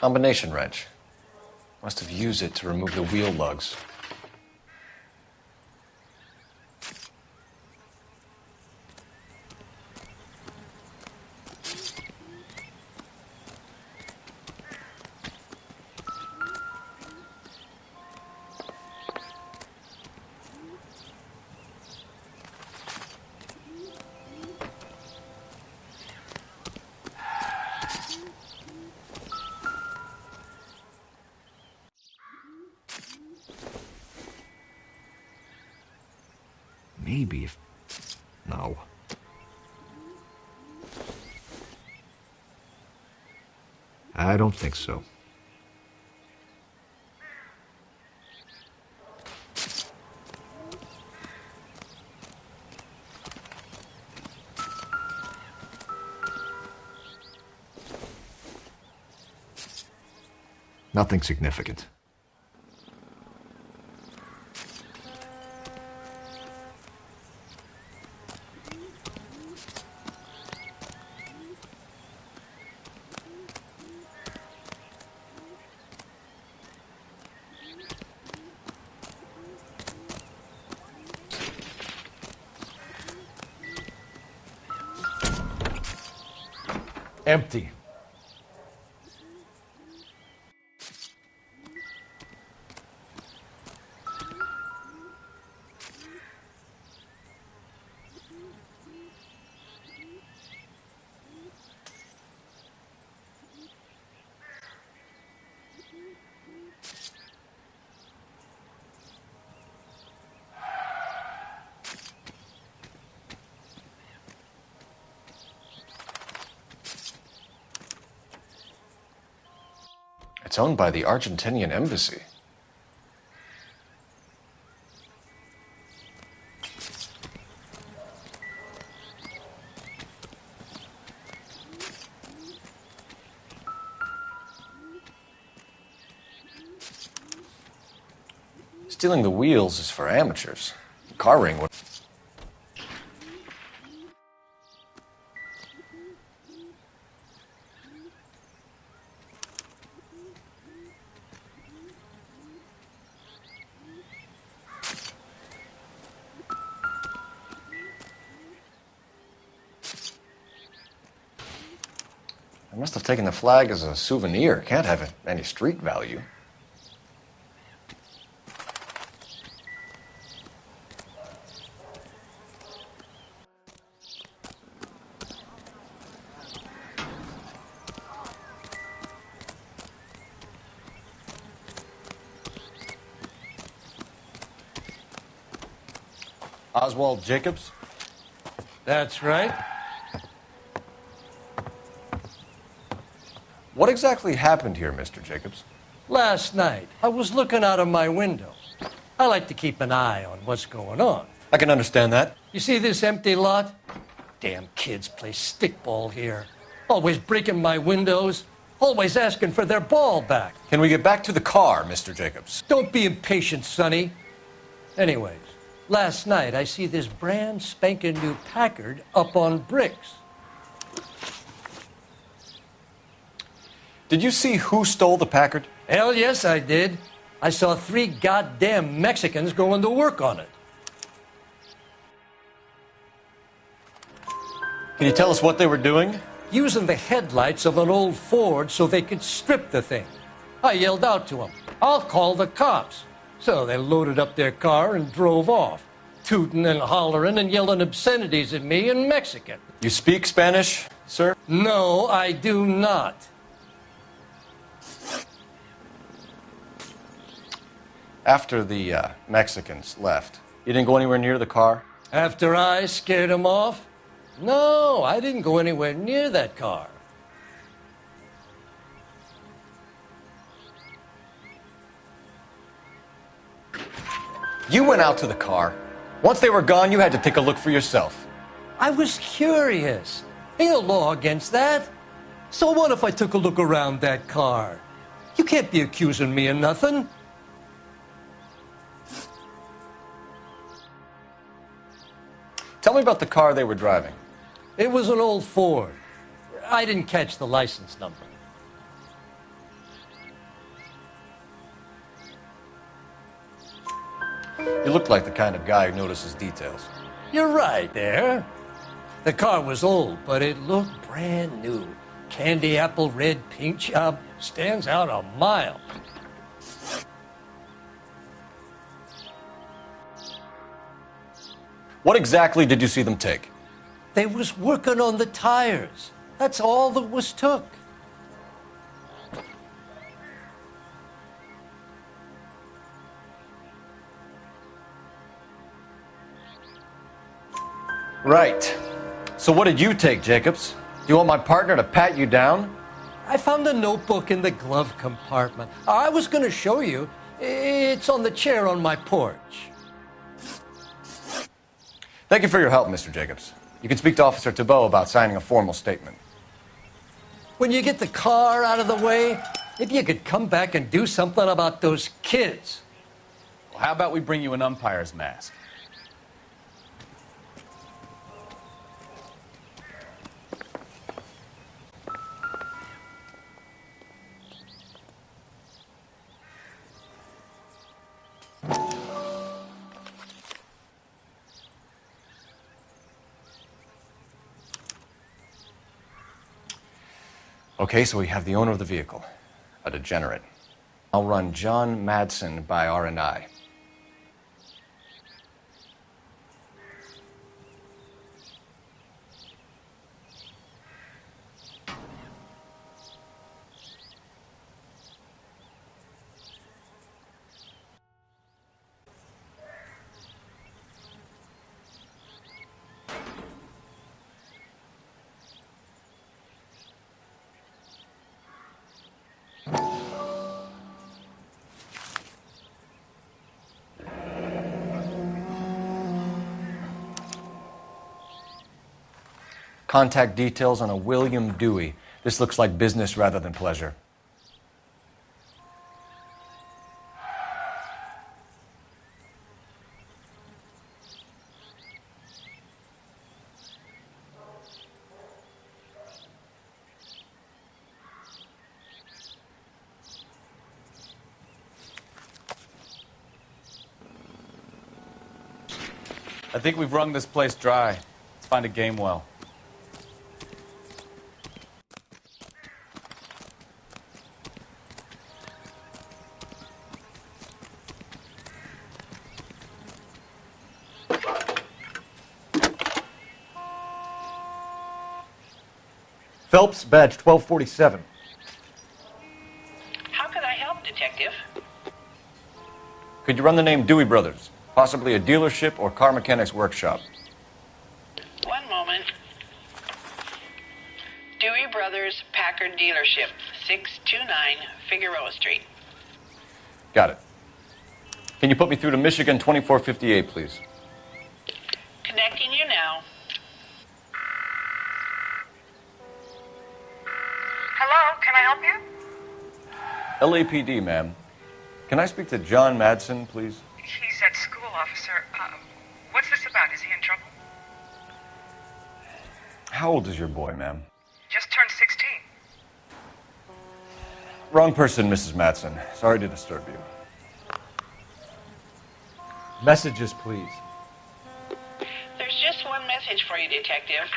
Combination wrench. Must have used it to remove the wheel lugs. Maybe if... No. I don't think so. Nothing significant. Empty. It's owned by the Argentinian embassy. Stealing the wheels is for amateurs. The car ring would... I must have taken the flag as a souvenir. Can't have any street value. Oswald Jacobs? That's right. What exactly happened here, Mr. Jacobs? Last night, I was looking out of my window. I like to keep an eye on what's going on. I can understand that. You see this empty lot? Damn kids play stickball here. Always breaking my windows. Always asking for their ball back. Can we get back to the car, Mr. Jacobs? Don't be impatient, Sonny. Anyways, last night I see this brand spanking new Packard up on bricks. Did you see who stole the Packard? Hell yes, I did. I saw 3 goddamn Mexicans going to work on it. Can you tell us what they were doing? Using the headlights of an old Ford so they could strip the thing. I yelled out to them, "I'll call the cops." So they loaded up their car and drove off, tooting and hollering and yelling obscenities at me in Mexican. You speak Spanish, sir? No, I do not. After the Mexicans left, you didn't go anywhere near the car? After I scared them off? No, I didn't go anywhere near that car. You went out to the car. Once they were gone, you had to take a look for yourself. I was curious. Ain't no law against that. So what if I took a look around that car? You can't be accusing me of nothing. Tell me about the car they were driving. It was an old Ford. I didn't catch the license number. You look like the kind of guy who notices details. You're right there. The car was old, but it looked brand new. Candy apple red paint job stands out a mile. What exactly did you see them take? They was working on the tires. That's all that was took. Right. So what did you take, Jacobs? Do you want my partner to pat you down? I found a notebook in the glove compartment. I was going to show you. It's on the chair on my porch. Thank you for your help, Mr. Jacobs. You can speak to Officer Thibault about signing a formal statement. When you get the car out of the way, if you could come back and do something about those kids. Well, how about we bring you an umpire's mask? Okay, so we have the owner of the vehicle, a degenerate. I'll run John Madsen by R&I. Contact details on a William Dewey. This looks like business rather than pleasure. I think we've wrung this place dry. Let's find a game well. Phelps, badge 1247. How can I help, Detective? Could you run the name Dewey Brothers? Possibly a dealership or car mechanics workshop. One moment. Dewey Brothers Packard Dealership, 629 Figueroa Street. Got it. Can you put me through to Michigan 2458, please? Connecting you now. Hello, can I help you? LAPD, ma'am. Can I speak to John Madsen, please? He's at school, officer. What's this about? Is he in trouble? How old is your boy, ma'am? Just turned 16. Wrong person, Mrs. Madsen. Sorry to disturb you. Messages, please. There's just one message for you, Detective.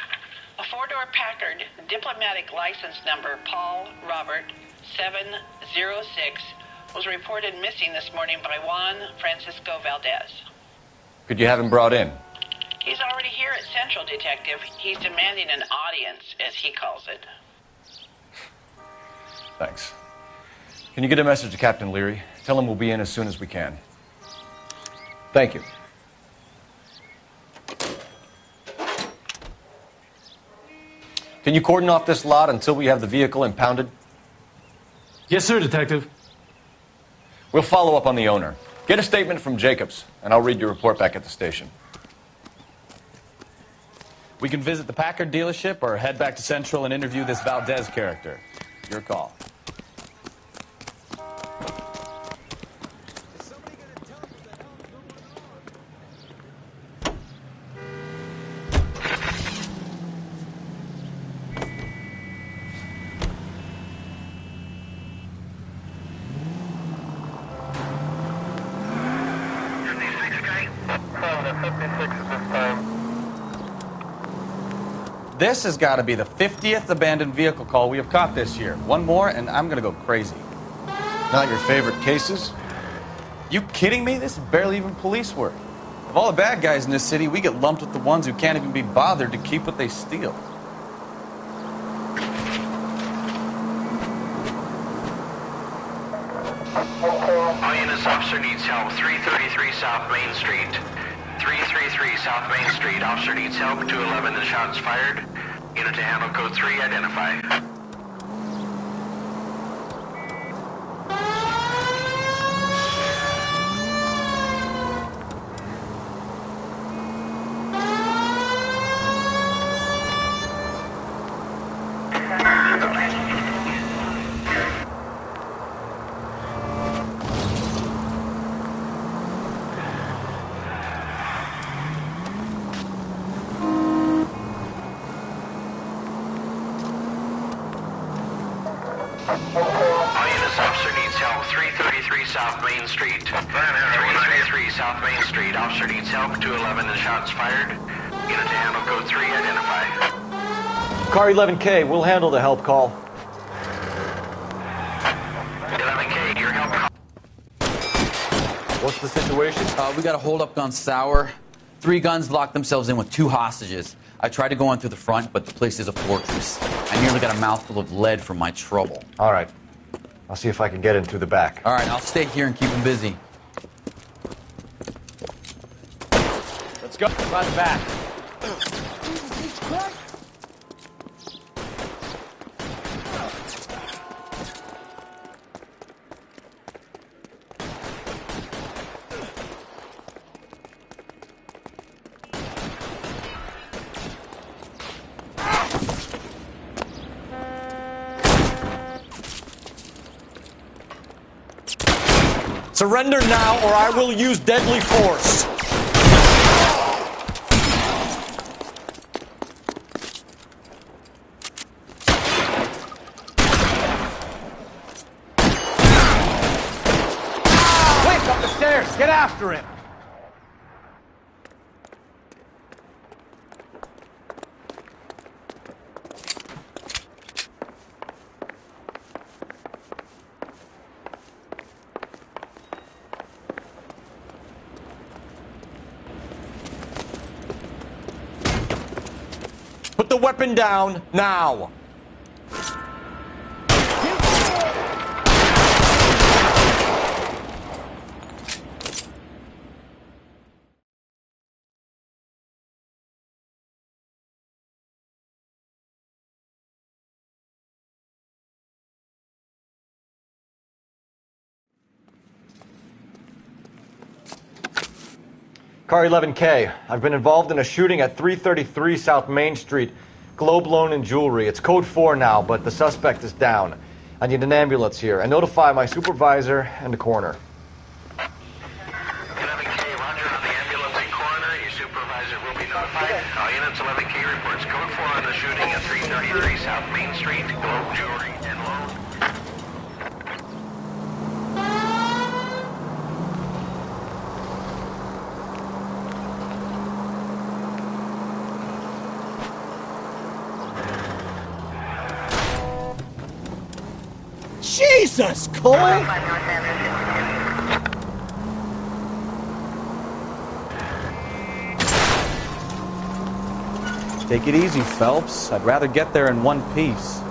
A four-door Packard, diplomatic license number Paul Robert 706, was reported missing this morning by Juan Francisco Valdez. Could you have him brought in? He's already here at Central, Detective. He's demanding an audience, as he calls it. Thanks. Can you get a message to Captain Leary? Tell him we'll be in as soon as we can. Thank you. Can you cordon off this lot until we have the vehicle impounded? Yes, sir, Detective. We'll follow up on the owner. Get a statement from Jacobs, and I'll read your report back at the station. We can visit the Packard dealership or head back to Central and interview this Valdez character. Your call. This has got to be the 50th abandoned vehicle call we have caught this year. One more, and I'm going to go crazy. Not your favorite cases? You kidding me? This is barely even police work. Of all the bad guys in this city, we get lumped with the ones who can't even be bothered to keep what they steal. All units, officer needs help. 333 South Main Street. 333 South Main Street. Officer needs help. 211, the shots fired. Unit to handle code 3, identify. All units, officer needs help. 333 South Main Street. 333 South Main Street. Officer needs help. 211, the shots fired. Unit to handle code 3, identify. Car 11K, we'll handle the help call. 11K, your help call. What's the situation? We got a hold-up gone sour. 3 guns locked themselves in with 2 hostages. I tried to go in through the front, but the place is a fortress. I nearly got a mouthful of lead from my trouble. All right. I'll see if I can get in through the back. All right, I'll stay here and keep them busy. Let's go. By the back. Surrender now, or I will use deadly force. Quick, up the stairs. Get after him. Put the weapon down, now. Car 11K, I've been involved in a shooting at 333 South Main Street. Globe Loan and Jewelry. It's code 4 now, but the suspect is down. I need an ambulance here. And notify my supervisor and the coroner. 11K, roger on the ambulance and coroner. Your supervisor will be notified. All units, 11K reports code 4 on the shooting at 333 South Main Street. Globe Jewelry and Loan. Jesus, Cole! Take it easy, Phelps. I'd rather get there in one piece.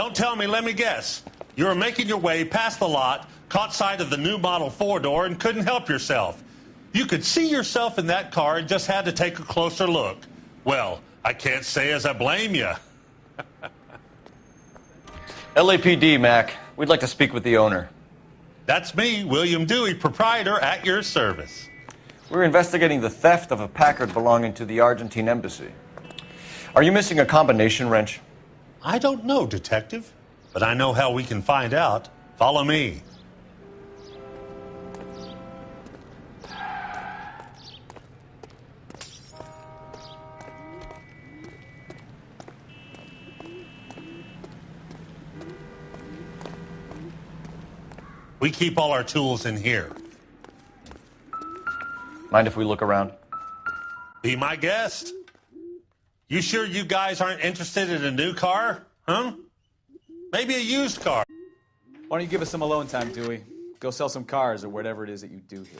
Don't tell me, let me guess. You were making your way past the lot, caught sight of the new model four-door, and couldn't help yourself. You could see yourself in that car and just had to take a closer look. Well, I can't say as I blame you. LAPD, Mac. We'd like to speak with the owner. That's me, William Dewey, proprietor, at your service. We're investigating the theft of a Packard belonging to the Argentine embassy. Are you missing a combination wrench? I don't know, Detective, but I know how we can find out. Follow me. We keep all our tools in here. Mind if we look around? Be my guest. You sure you guys aren't interested in a new car? Huh? Maybe a used car. Why don't you give us some alone time, Dewey? Go sell some cars or whatever it is that you do here.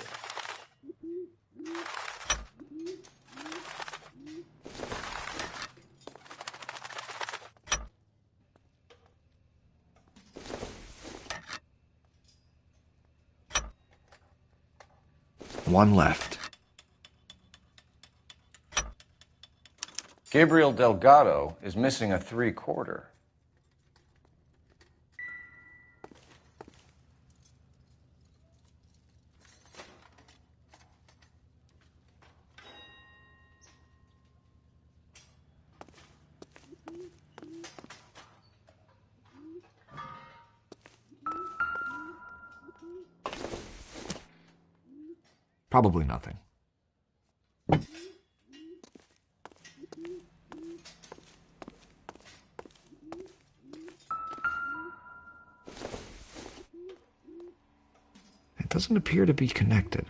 One left. Gabriel Delgado is missing a 3/4. Probably nothing. It doesn't appear to be connected.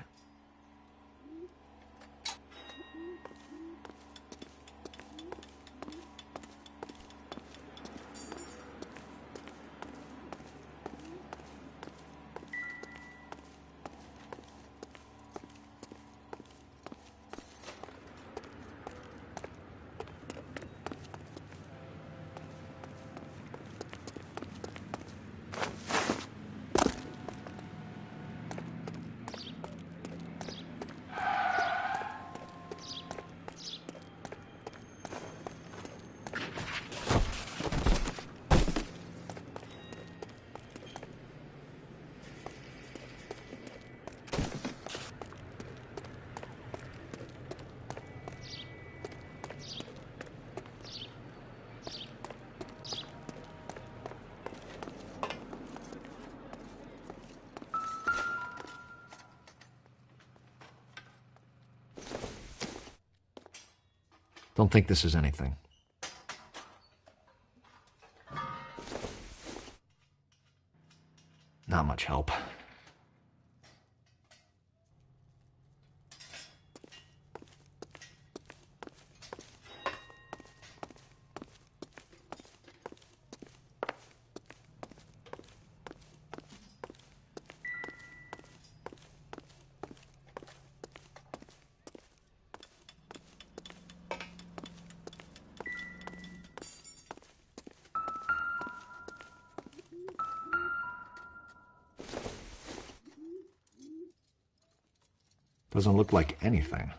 Don't think this is anything. Not much help. Doesn't look like anything.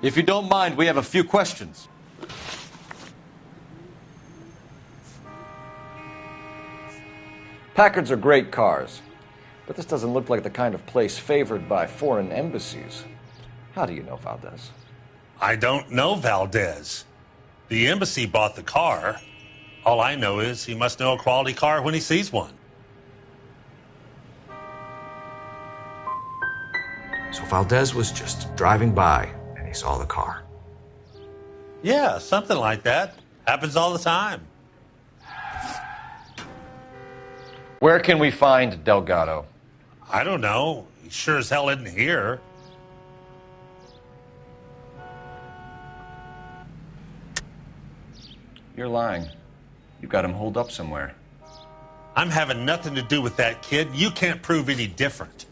If you don't mind, we have a few questions. Packards are great cars, but this doesn't look like the kind of place favored by foreign embassies. How do you know Valdez? I don't know Valdez. The embassy bought the car. All I know is he must know a quality car when he sees one. So Valdez was just driving by and he saw the car. Yeah, something like that. Happens all the time. Where can we find Delgado? I don't know. He sure as hell isn't here. You're lying. You've got him holed up somewhere. I'm having nothing to do with that kid. You can't prove any different.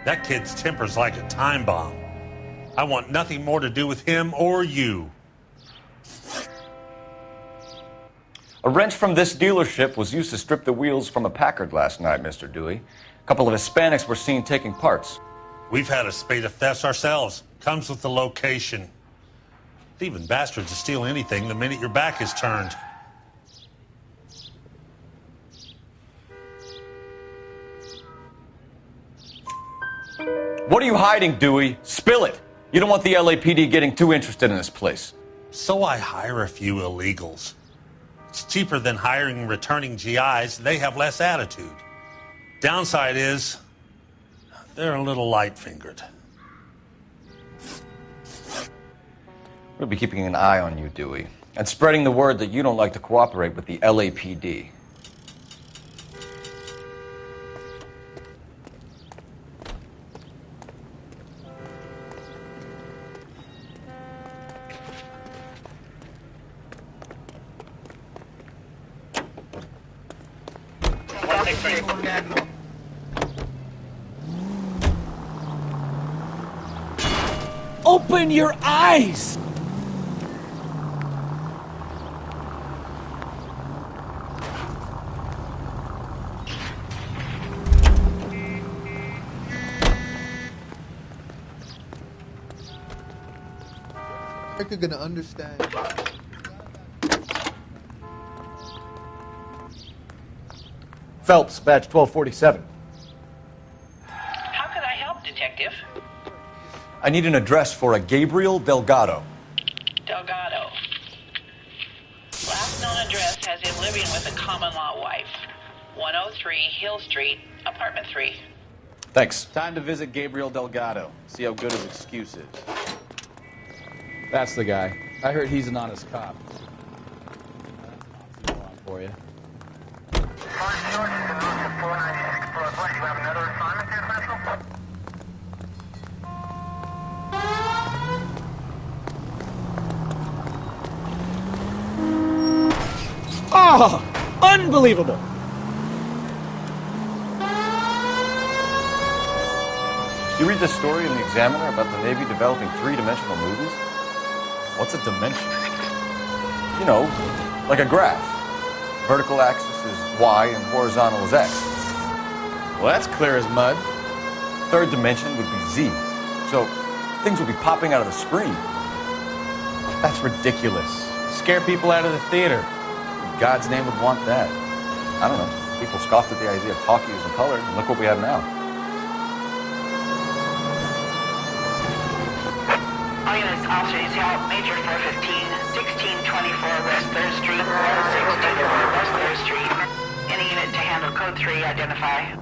That kid's temper's like a time bomb. I want nothing more to do with him or you. A wrench from this dealership was used to strip the wheels from a Packard last night, Mr. Dewey. A couple of Hispanics were seen taking parts. We've had a spate of thefts ourselves. Comes with the location. Thieving bastards to steal anything the minute your back is turned. What are you hiding, Dewey? Spill it. You don't want the LAPD getting too interested in this place. So I hire a few illegals. It's cheaper than hiring returning GIs. They have less attitude. Downside is, they're a little light-fingered. We'll be keeping an eye on you, Dewey, and spreading the word that you don't like to cooperate with the LAPD. Open your eyes! America gonna understand. Phelps, badge 1247. How can I help, Detective? I need an address for a Gabriel Delgado. Delgado. Last known address has him living with a common-law wife. 103 Hill Street, apartment 3. Thanks. Time to visit Gabriel Delgado. See how good his excuse is. That's the guy. I heard he's an honest cop. That's on for you. Oh, unbelievable! Did you read this story in the Examiner about the Navy developing three-dimensional movies? What's a dimension? You know, like a graph. Vertical axis is Y and horizontal is X. Well, that's clear as mud. Third dimension would be Z. So things would be popping out of the screen. That's ridiculous. Scare people out of the theater. In God's name would want that. I don't know. People scoffed at the idea of talkies in color, and look what we have now. All units, officers, help. Major 415, 1624 West 3rd Street, 1624 West 3rd Street. Any unit to handle code 3, identify.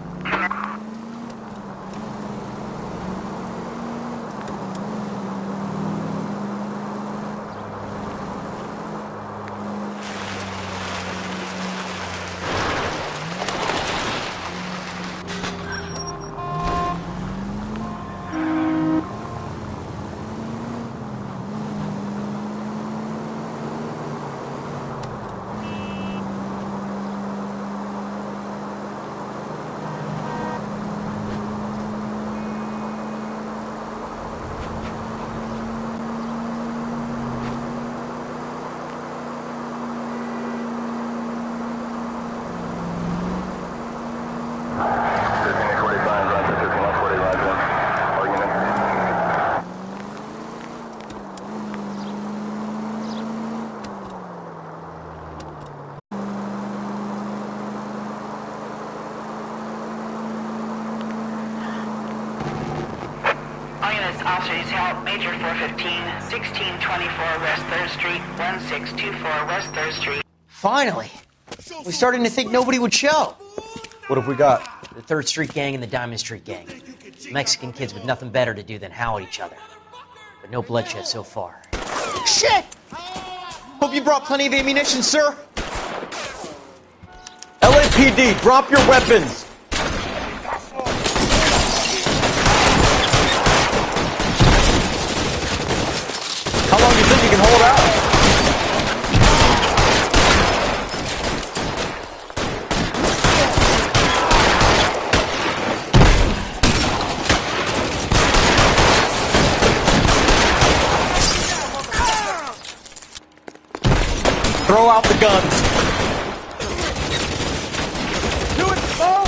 units, officer needs help. Major 415, 1624 West 3rd Street, 1624 West 3rd Street. Finally! We're starting to think nobody would show. What have we got? The 3rd Street Gang and the Diamond Street Gang. Mexican kids with nothing better to do than howl at each other. But no bloodshed so far. Shit! Hope you brought plenty of ammunition, sir. LAPD, drop your weapons! How long do you think you can hold out? Throw out the guns. Do it slow!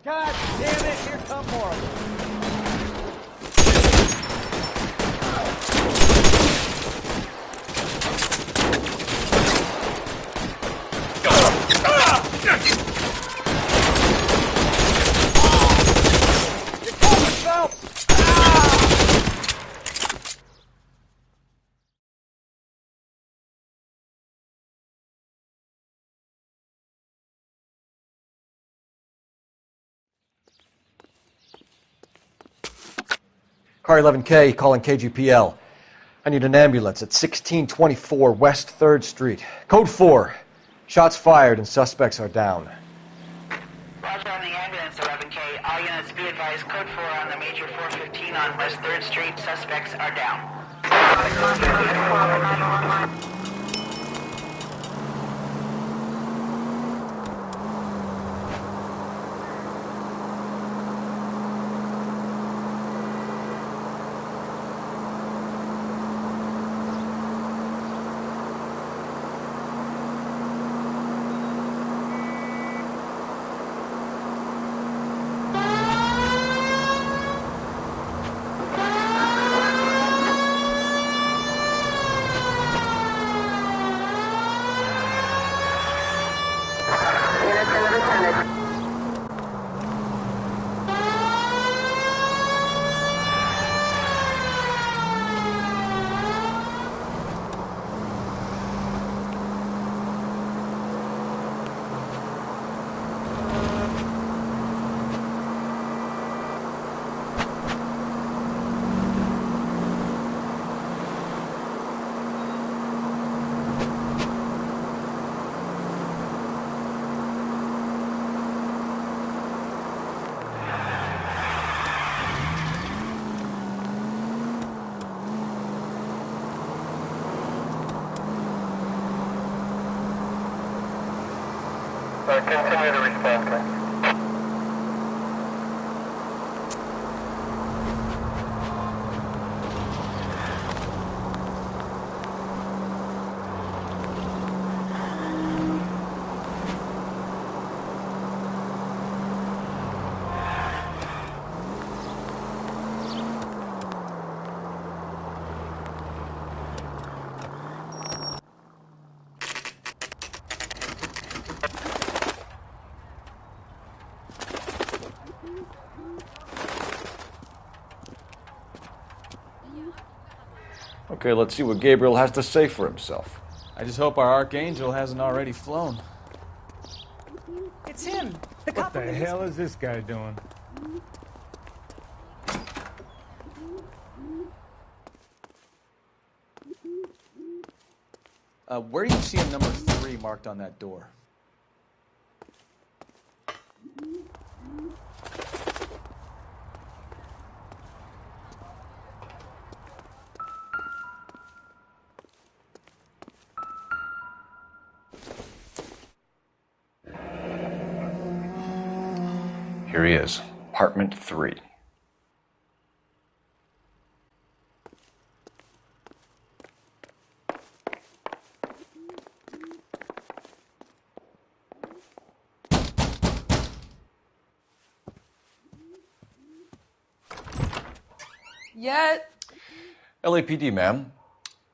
God damn it, here come more of them. Car 11K calling KGPL. I need an ambulance at 1624 West 3rd Street. Code 4. Shots fired and suspects are down. Roger on the ambulance, 11K. All units be advised, code 4 on the major 415 on West 3rd Street. Suspects are down. Continue to respond, sir. Okay, let's see what Gabriel has to say for himself. I just hope our Archangel hasn't already flown. It's him. What the hell is this guy doing? Where do you see a number 3 marked on that door? Here he is, apartment 3. Yeah. LAPD, ma'am.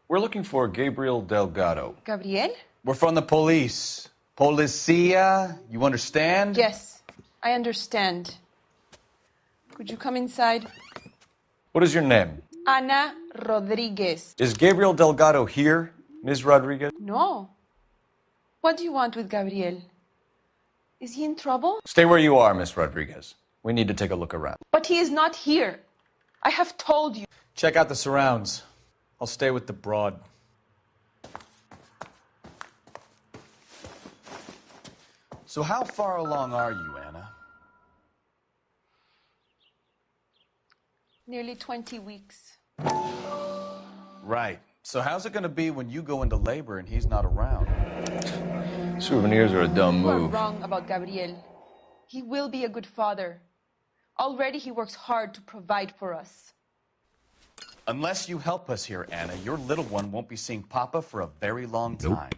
We're looking for Gabriel Delgado. Gabriel? We're from the police. Policia, you understand? Yes, I understand. Could you come inside? What is your name? Ana Rodriguez. Is Gabriel Delgado here, Ms. Rodriguez? No. What do you want with Gabriel? Is he in trouble? Stay where you are, Miss Rodriguez. We need to take a look around. But he is not here. I have told you. Check out the surrounds. I'll stay with the broad. So how far along are you, Anna? Nearly 20 weeks. Right. So how's it going to be when you go into labor and he's not around? Souvenirs are a dumb You are move. wrong about Gabriel. He will be a good father. Already he works hard to provide for us. Unless you help us here, Anna, your little one won't be seeing Papa for a very long time.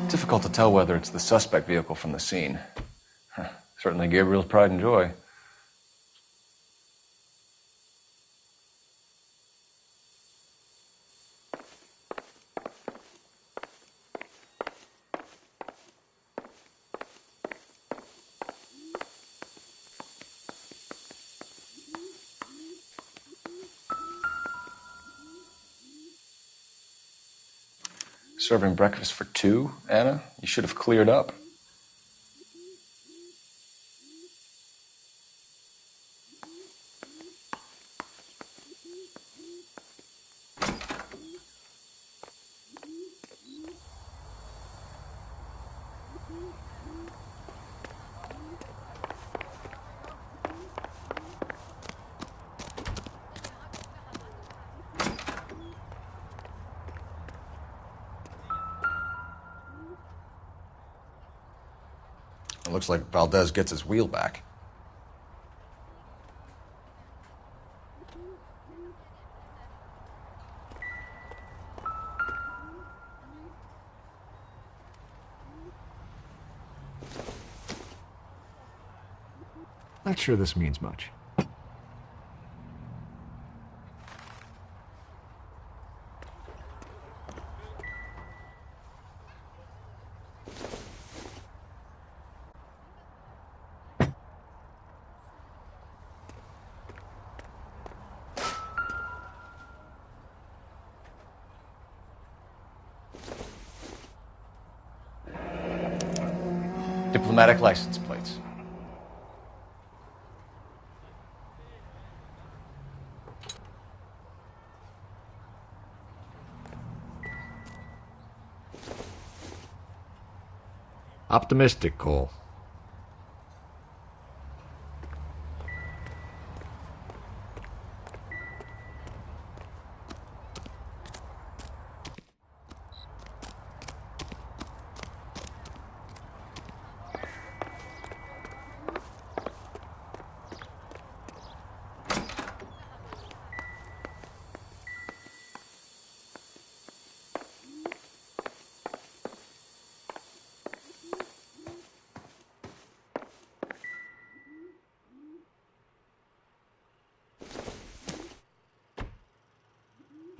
Difficult to tell whether it's the suspect vehicle from the scene. Certainly Gabriel's pride and joy. Serving breakfast for two, Anna? You should have cleared up. It looks like Valdez gets his wheel back. Not sure this means much. Diplomatic license plates. Optimistic, Cole.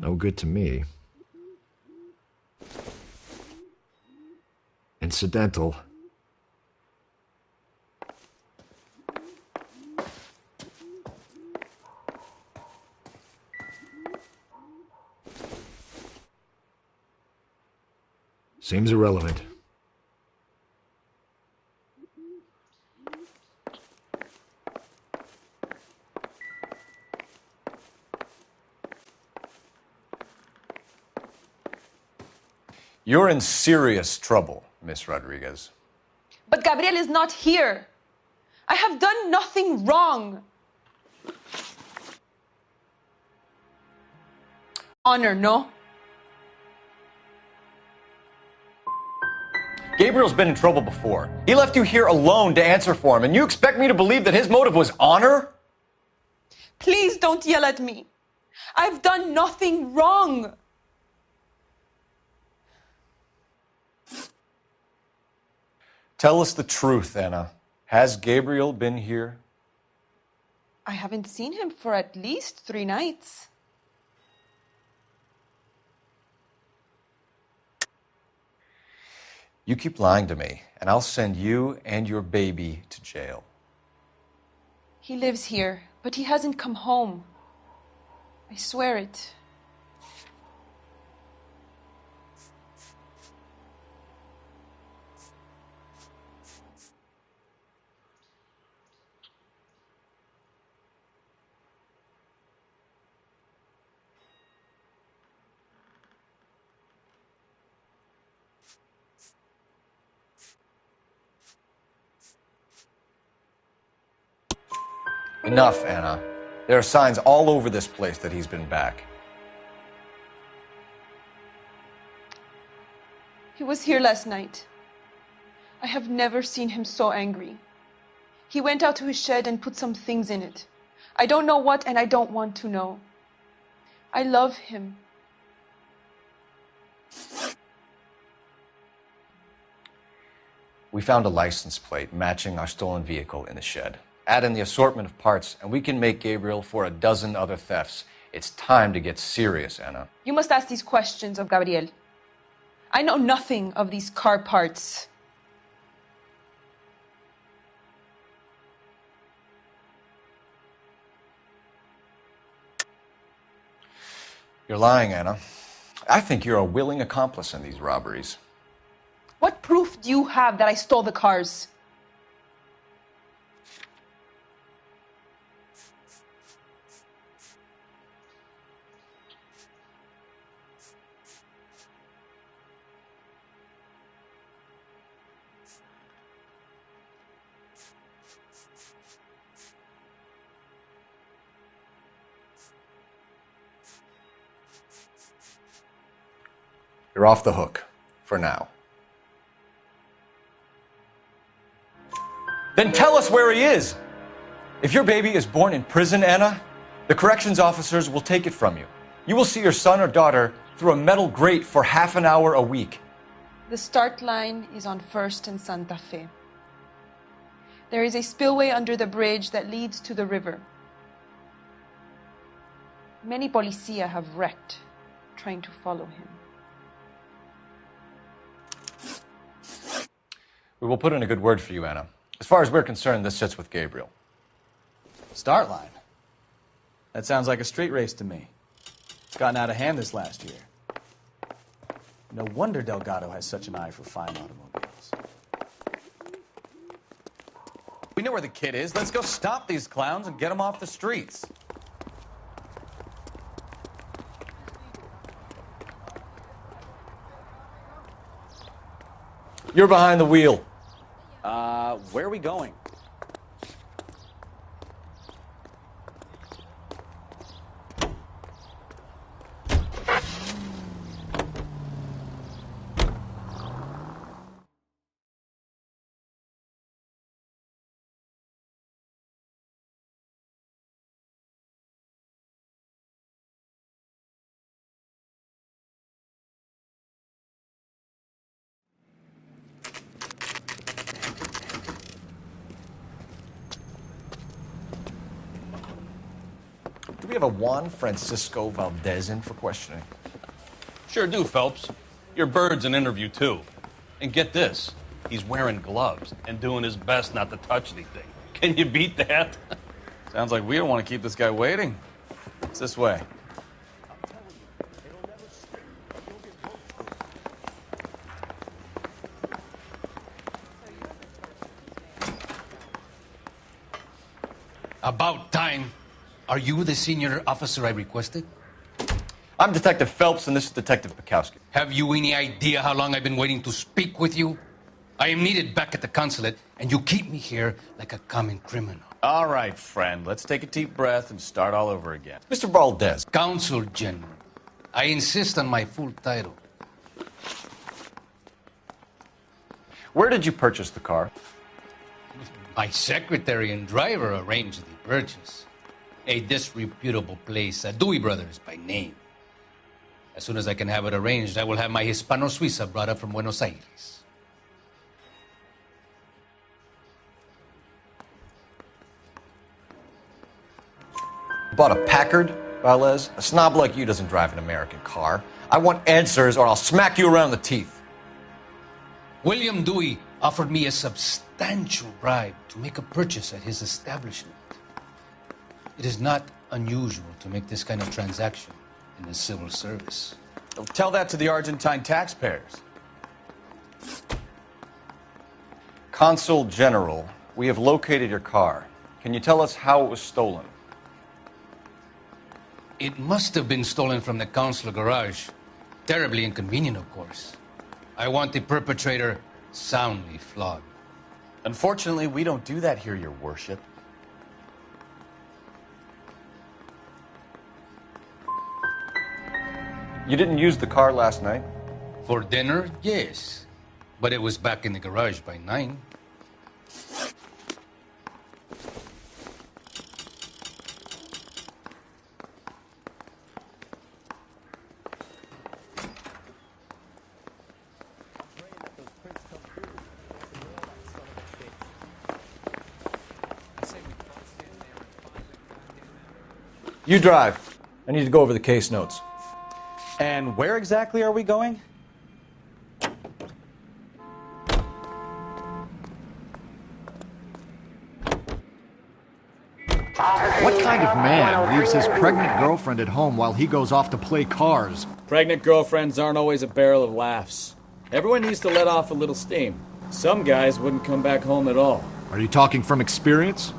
No good to me. Incidental. Seems irrelevant. You're in serious trouble, Miss Rodriguez. But Gabriel is not here. I have done nothing wrong. Honor, no? Gabriel's been in trouble before. He left you here alone to answer for him, and you expect me to believe that his motive was honor? Please don't yell at me. I've done nothing wrong. Tell us the truth, Anna. Has Gabriel been here? I haven't seen him for at least 3 nights. You keep lying to me, and I'll send you and your baby to jail. He lives here, but he hasn't come home. I swear it. Enough, Anna. There are signs all over this place that he's been back. He was here last night. I have never seen him so angry. He went out to his shed and put some things in it. I don't know what, and I don't want to know. I love him. We found a license plate matching our stolen vehicle in the shed. Add in the assortment of parts, and we can make Gabriel for a dozen other thefts. It's time to get serious, Anna. You must ask these questions of Gabriel. I know nothing of these car parts. You're lying, Anna. I think you're a willing accomplice in these robberies. What proof do you have that I stole the cars? You're off the hook, for now. Then tell us where he is! If your baby is born in prison, Anna, the corrections officers will take it from you. You will see your son or daughter through a metal grate for half an hour a week. The start line is on 1st and Santa Fe. There is a spillway under the bridge that leads to the river. Many policia have wrecked trying to follow him. We will put in a good word for you, Anna. As far as we're concerned, this sits with Gabriel. Start line? That sounds like a street race to me. It's gotten out of hand this last year. No wonder Delgado has such an eye for fine automobiles. We know where the kid is. Let's go stop these clowns and get them off the streets. You're behind the wheel. Where are we going? Do we have a Juan Francisco Valdez in for questioning? Sure do, Phelps. Your bird's an interview, too. And get this, he's wearing gloves and doing his best not to touch anything. Can you beat that? Sounds like we don't want to keep this guy waiting. It's this way. About time. Are you the senior officer I requested? I'm Detective Phelps, and this is Detective Bukowski. Have you any idea how long I've been waiting to speak with you? I am needed back at the consulate, and you keep me here like a common criminal. All right, friend. Let's take a deep breath and start all over again. Mr. Valdez. Consul General. I insist on my full title. Where did you purchase the car? My secretary and driver arranged the purchase. A disreputable place, Dewey Brothers by name. As soon as I can have it arranged, I will have my Hispano Suiza brought up from Buenos Aires. Bought a Packard, Valdez? A snob like you doesn't drive an American car. I want answers or I'll smack you around the teeth. William Dewey offered me a substantial bribe to make a purchase at his establishment. It is not unusual to make this kind of transaction in the civil service. Tell that to the Argentine taxpayers. Consul General, we have located your car. Can you tell us how it was stolen? It must have been stolen from the consular garage. Terribly inconvenient, of course. I want the perpetrator soundly flogged. Unfortunately, we don't do that here, Your Worship. You didn't use the car last night? For dinner, yes. But it was back in the garage by 9. You drive. I need to go over the case notes. And where exactly are we going? What kind of man leaves his pregnant girlfriend at home while he goes off to play cars? Pregnant girlfriends aren't always a barrel of laughs. Everyone needs to let off a little steam. Some guys wouldn't come back home at all. Are you talking from experience?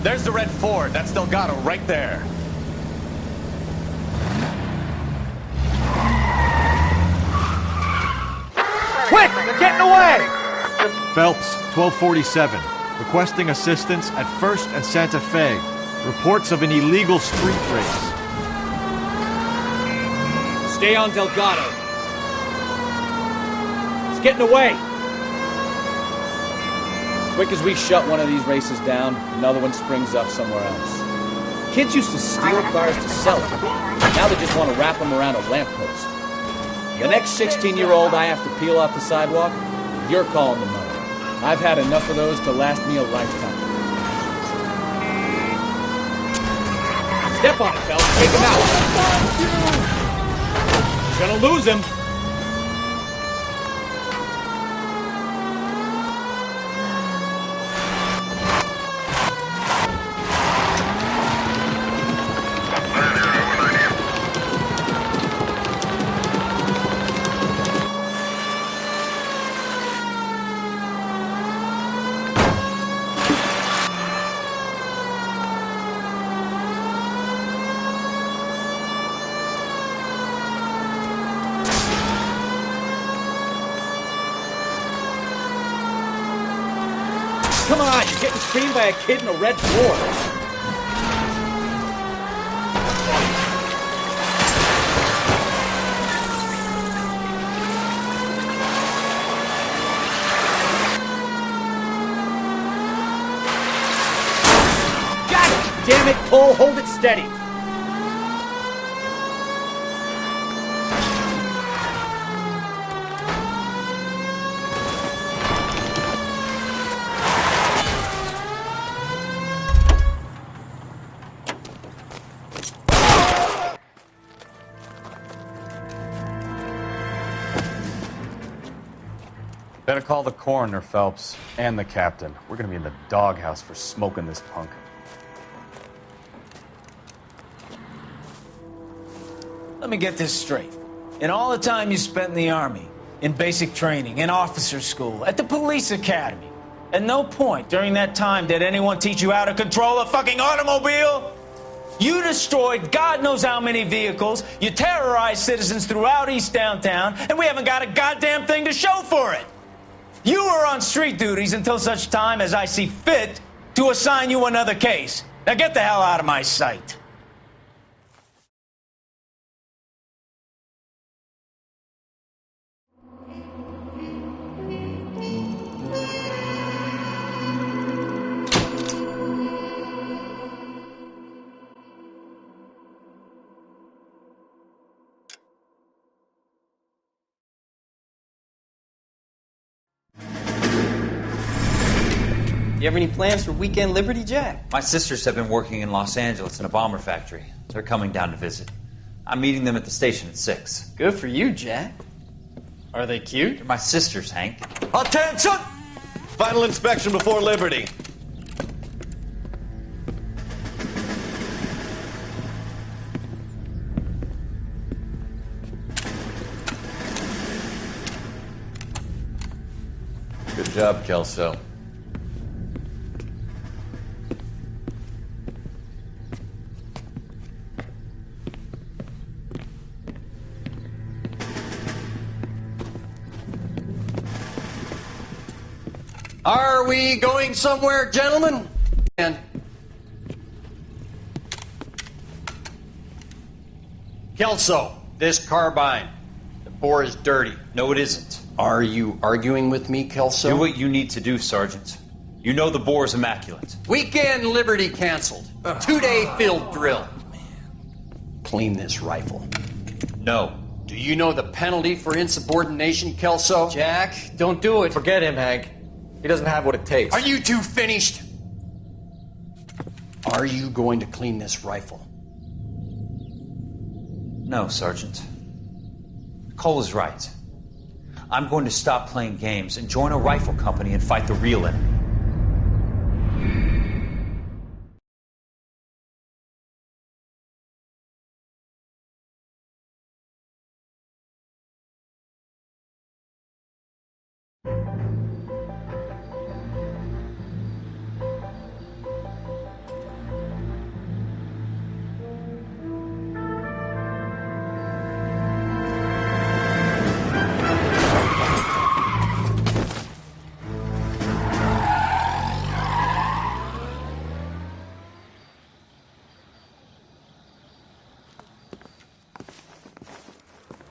There's the red Ford. That's Delgado right there. Quick! They're getting away! Phelps, 1247. Requesting assistance at 1st and Santa Fe. Reports of an illegal street race. Stay on Delgado. It's getting away. Quick as we shut one of these races down, another one springs up somewhere else. Kids used to steal cars to sell them. Now they just want to wrap them around a lamppost. The next 16-year-old I have to peel off the sidewalk, you're calling the mother. I've had enough of those to last me a lifetime. Step on it, Phelps. Take him out. Gonna lose him. Come on, you're getting screamed by a kid in a red Ford. God damn it, Cole, hold it steady. Better call the coroner, Phelps, and the captain. We're gonna be in the doghouse for smoking this punk. Let me get this straight. In all the time you spent in the Army, in basic training, in officer school, at the police academy, at no point during that time did anyone teach you how to control a fucking automobile? You destroyed God knows how many vehicles, you terrorized citizens throughout East Downtown, and we haven't got a goddamn thing to show for it. You were on street duties until such time as I see fit to assign you another case. Now get the hell out of my sight. You have any plans for weekend Liberty, Jack? My sisters have been working in Los Angeles in a bomber factory. They're coming down to visit. I'm meeting them at the station at 6. Good for you, Jack. Are they cute? They're my sisters, Hank. Attention! Final inspection before Liberty. Good job, Kelso. Are we going somewhere, gentlemen? And Kelso, this carbine. The bore is dirty. No, it isn't. Are you arguing with me, Kelso? Do what you need to do, Sergeant. You know the bore is immaculate. Weekend Liberty canceled. 2-day field drill. Clean this rifle. No. Do you know the penalty for insubordination, Kelso? Jack, don't do it. Forget him, Hank. He doesn't have what it takes. Are you two finished? Are you going to clean this rifle? No, Sergeant. Cole is right. I'm going to stop playing games and join a rifle company and fight the real enemy.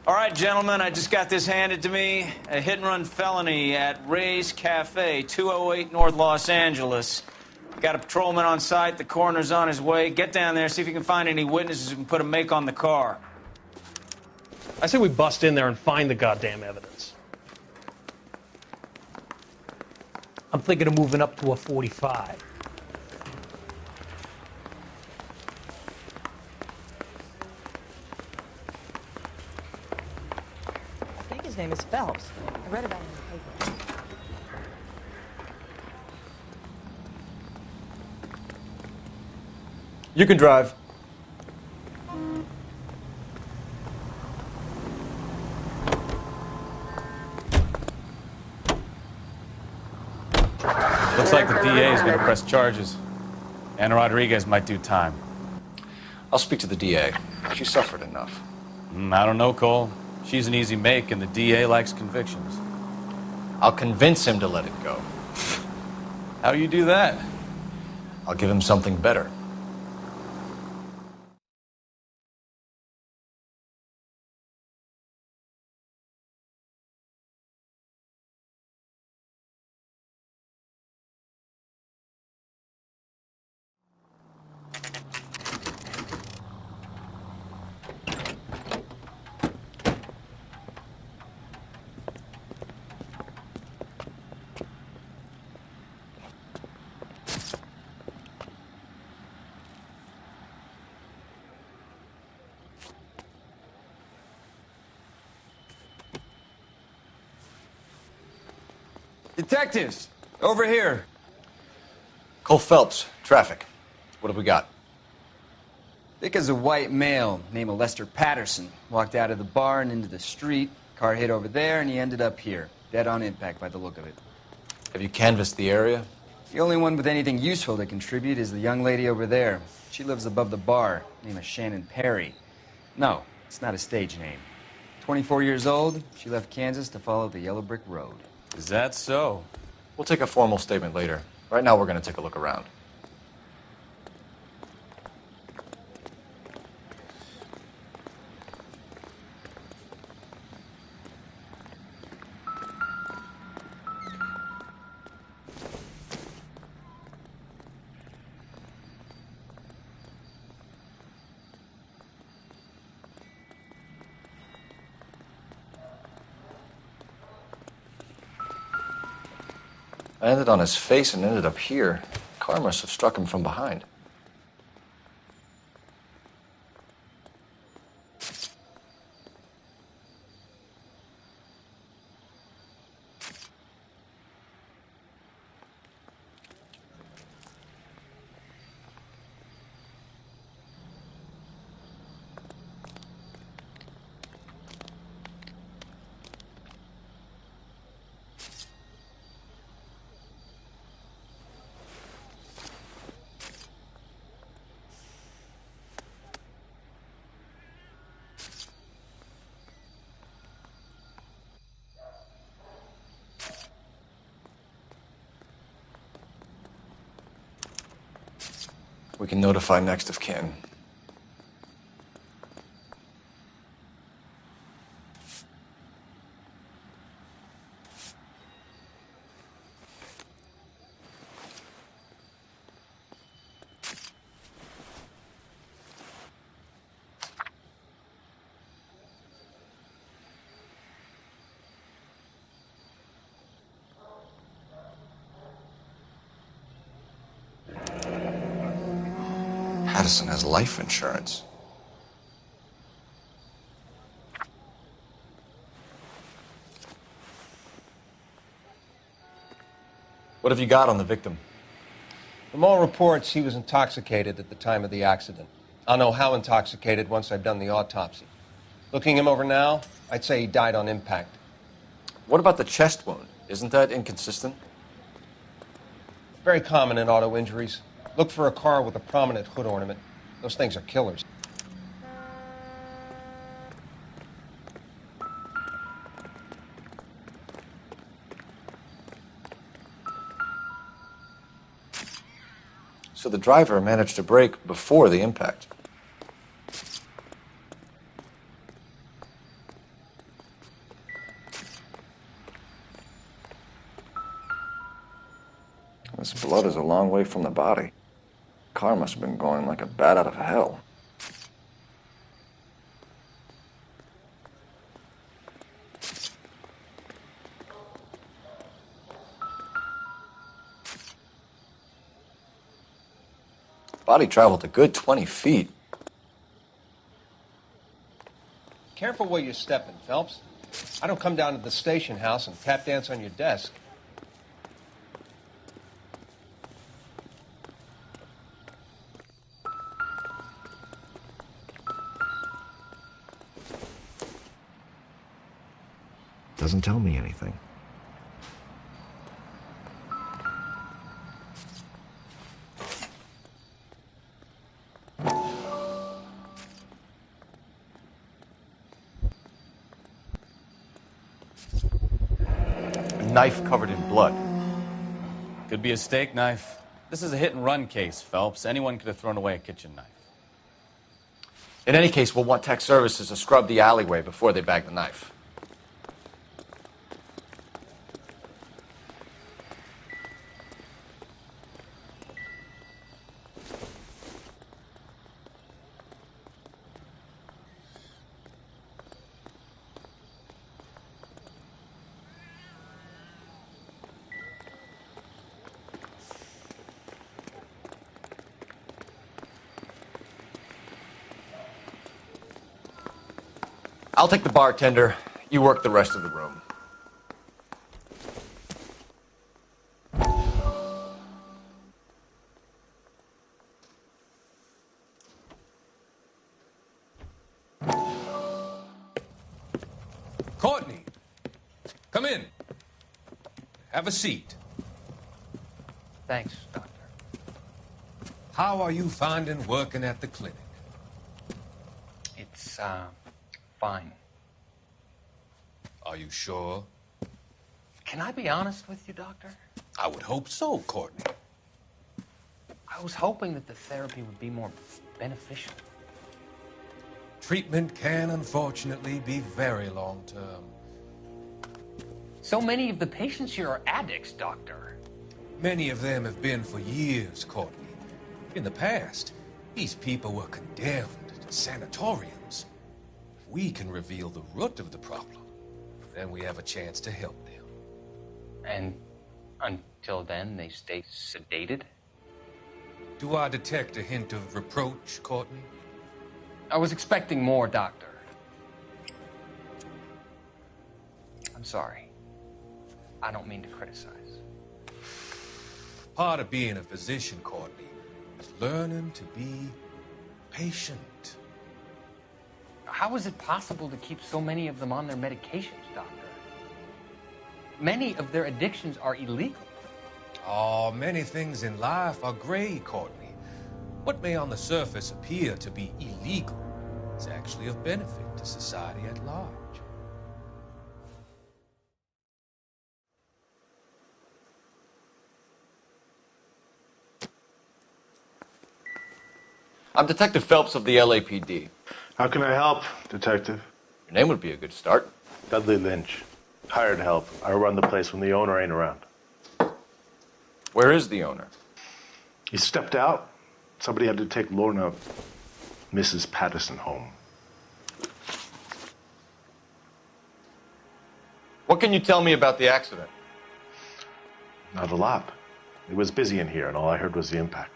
All right, gentlemen, I just got this handed to me. A hit-and-run felony at Ray's Cafe, 208 North Los Angeles. Got a patrolman on site. The coroner's on his way. Get down there, see if you can find any witnesses who can put a make on the car. I say we bust in there and find the goddamn evidence. I'm thinking of moving up to a 45. I think his name is Phelps. I read about him in the paper. You can drive. Looks like the DA is going to press charges. Anna Rodriguez might do time. I'll speak to the DA. She suffered enough. I don't know, Cole. She's an easy make, and the DA likes convictions. I'll convince him to let it go. How do you do that? I'll give him something better. Detectives, over here. Cole Phelps, traffic. What have we got? Thick as a white male, name of Lester Patterson. Walked out of the bar and into the street. Car hit over there, and he ended up here. Dead on impact by the look of it. Have you canvassed the area? The only one with anything useful to contribute is the young lady over there. She lives above the bar. Name is Shannon Perry. No, it's not a stage name. 24 years old, she left Kansas to follow the yellow brick road. Is that so? We'll take a formal statement later. Right now, we're going to take a look around. I landed on his face and ended up here. Car must have struck him from behind. We can notify next of kin. Patterson has life insurance. What have you got on the victim? From all reports, he was intoxicated at the time of the accident. I'll know how intoxicated once I've done the autopsy. Looking him over now, I'd say he died on impact. What about the chest wound? Isn't that inconsistent? Very common in auto injuries. Look for a car with a prominent hood ornament. Those things are killers. So the driver managed to brake before the impact. This blood is a long way from the body. Car must have been going like a bat out of hell. Body traveled a good 20 feet. Careful where you're stepping, Phelps. I don't come down to the station house and tap dance on your desk. Doesn't tell me anything. A knife covered in blood. Could be a steak knife. This is a hit-and-run case, Phelps. Anyone could have thrown away a kitchen knife. In any case, we'll want tech services to scrub the alleyway before they bag the knife. I'll take the bartender. You work the rest of the room. Courtney, come in. Have a seat. Thanks, Doctor. How are you finding working at the clinic? It's, fine. Are you sure? Can I be honest with you, Doctor? I would hope so, Courtney. I was hoping that the therapy would be more beneficial. Treatment can, unfortunately, be very long-term. So many of the patients here are addicts, Doctor. Many of them have been for years, Courtney. In the past, these people were condemned to sanatoriums. If we can reveal the root of the problem, then we have a chance to help them. And until then, they stay sedated? Do I detect a hint of reproach, Courtney? I was expecting more, Doctor. I'm sorry. I don't mean to criticize. Part of being a physician, Courtney, is learning to be patient. How is it possible to keep so many of them on their medications, Doctor? Many of their addictions are illegal. Oh, many things in life are gray, Courtney. What may on the surface appear to be illegal is actually of benefit to society at large. I'm Detective Phelps of the LAPD. How can I help, Detective? Your name would be a good start. Dudley Lynch. Hired help. I run the place when the owner ain't around. Where is the owner? He stepped out. Somebody had to take Lorna, Mrs. Patterson, home. What can you tell me about the accident? Not a lot. It was busy in here, and all I heard was the impact.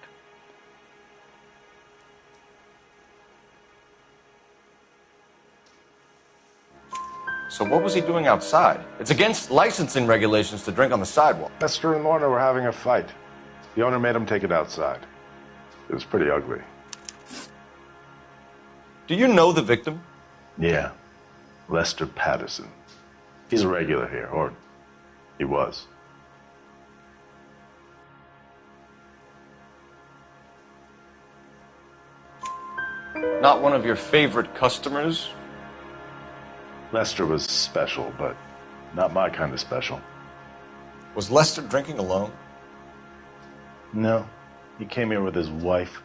So what was he doing outside? It's against licensing regulations to drink on the sidewalk. Lester and Lorna were having a fight. The owner made him take it outside. It was pretty ugly. Do you know the victim? Yeah. Lester Patterson. He's a regular here, or he was. Not one of your favorite customers? Lester was special, but not my kind of special. Was Lester drinking alone? No. He came here with his wife.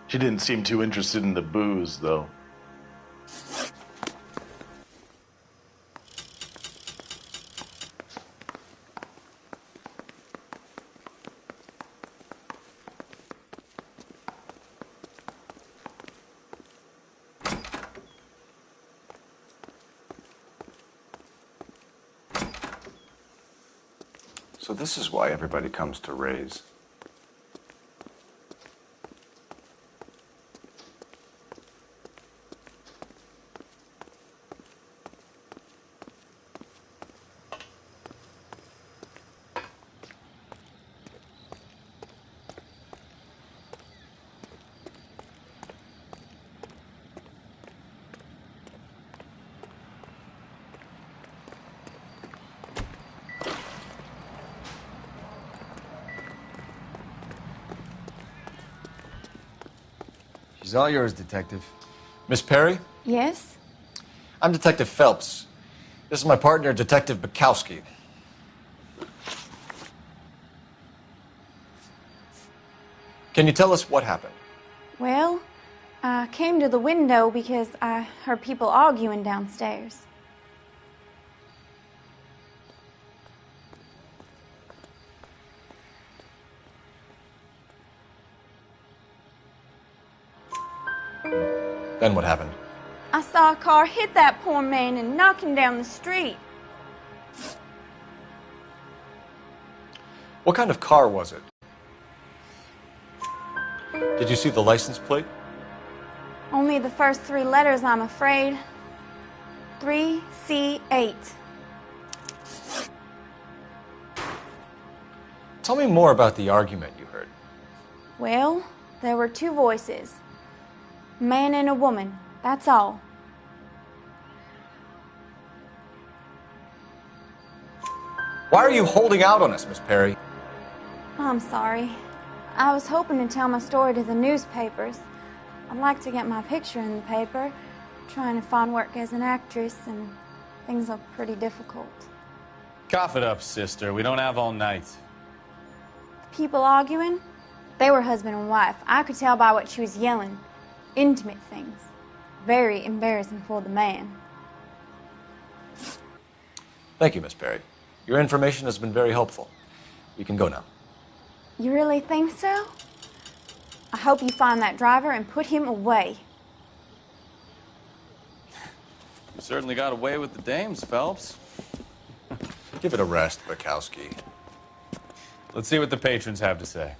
She didn't seem too interested in the booze, though. So this is why everybody comes to Ray's. She's all yours, Detective. Miss Perry? Yes? I'm Detective Phelps. This is my partner, Detective Bukowski. Can you tell us what happened? Well, I came to the window because I heard people arguing downstairs. Then what happened? I saw a car hit that poor man and knock him down the street. What kind of car was it? Did you see the license plate? Only the first three letters, I'm afraid. 3C8. Tell me more about the argument you heard. Well, there were two voices. A man and a woman, that's all. Why are you holding out on us, Miss Perry? I'm sorry. I was hoping to tell my story to the newspapers. I'd like to get my picture in the paper. Trying to find work as an actress, and things are pretty difficult. Cough it up, sister. We don't have all night. People arguing? They were husband and wife. I could tell by what she was yelling. Intimate things. Very embarrassing for the man. Thank you, Miss Perry. Your information has been very helpful. You can go now. You really think so? I hope you find that driver and put him away. You certainly got away with the dames, Phelps. Give it a rest, Bukowski. Let's see what the patrons have to say.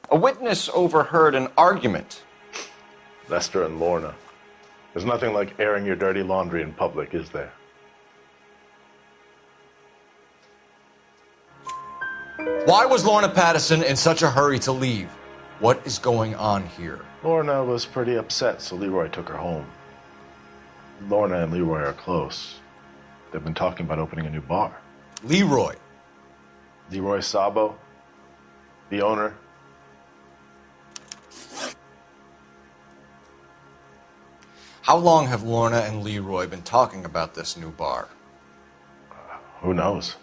A witness overheard an argument. Lester and Lorna. There's nothing like airing your dirty laundry in public, is there? Why was Lorna Pattison in such a hurry to leave? What is going on here? Lorna was pretty upset, so Leroy took her home. Lorna and Leroy are close. They've been talking about opening a new bar. Leroy? Leroy Sabo, the owner. How long have Lorna and Leroy been talking about this new bar? Who knows?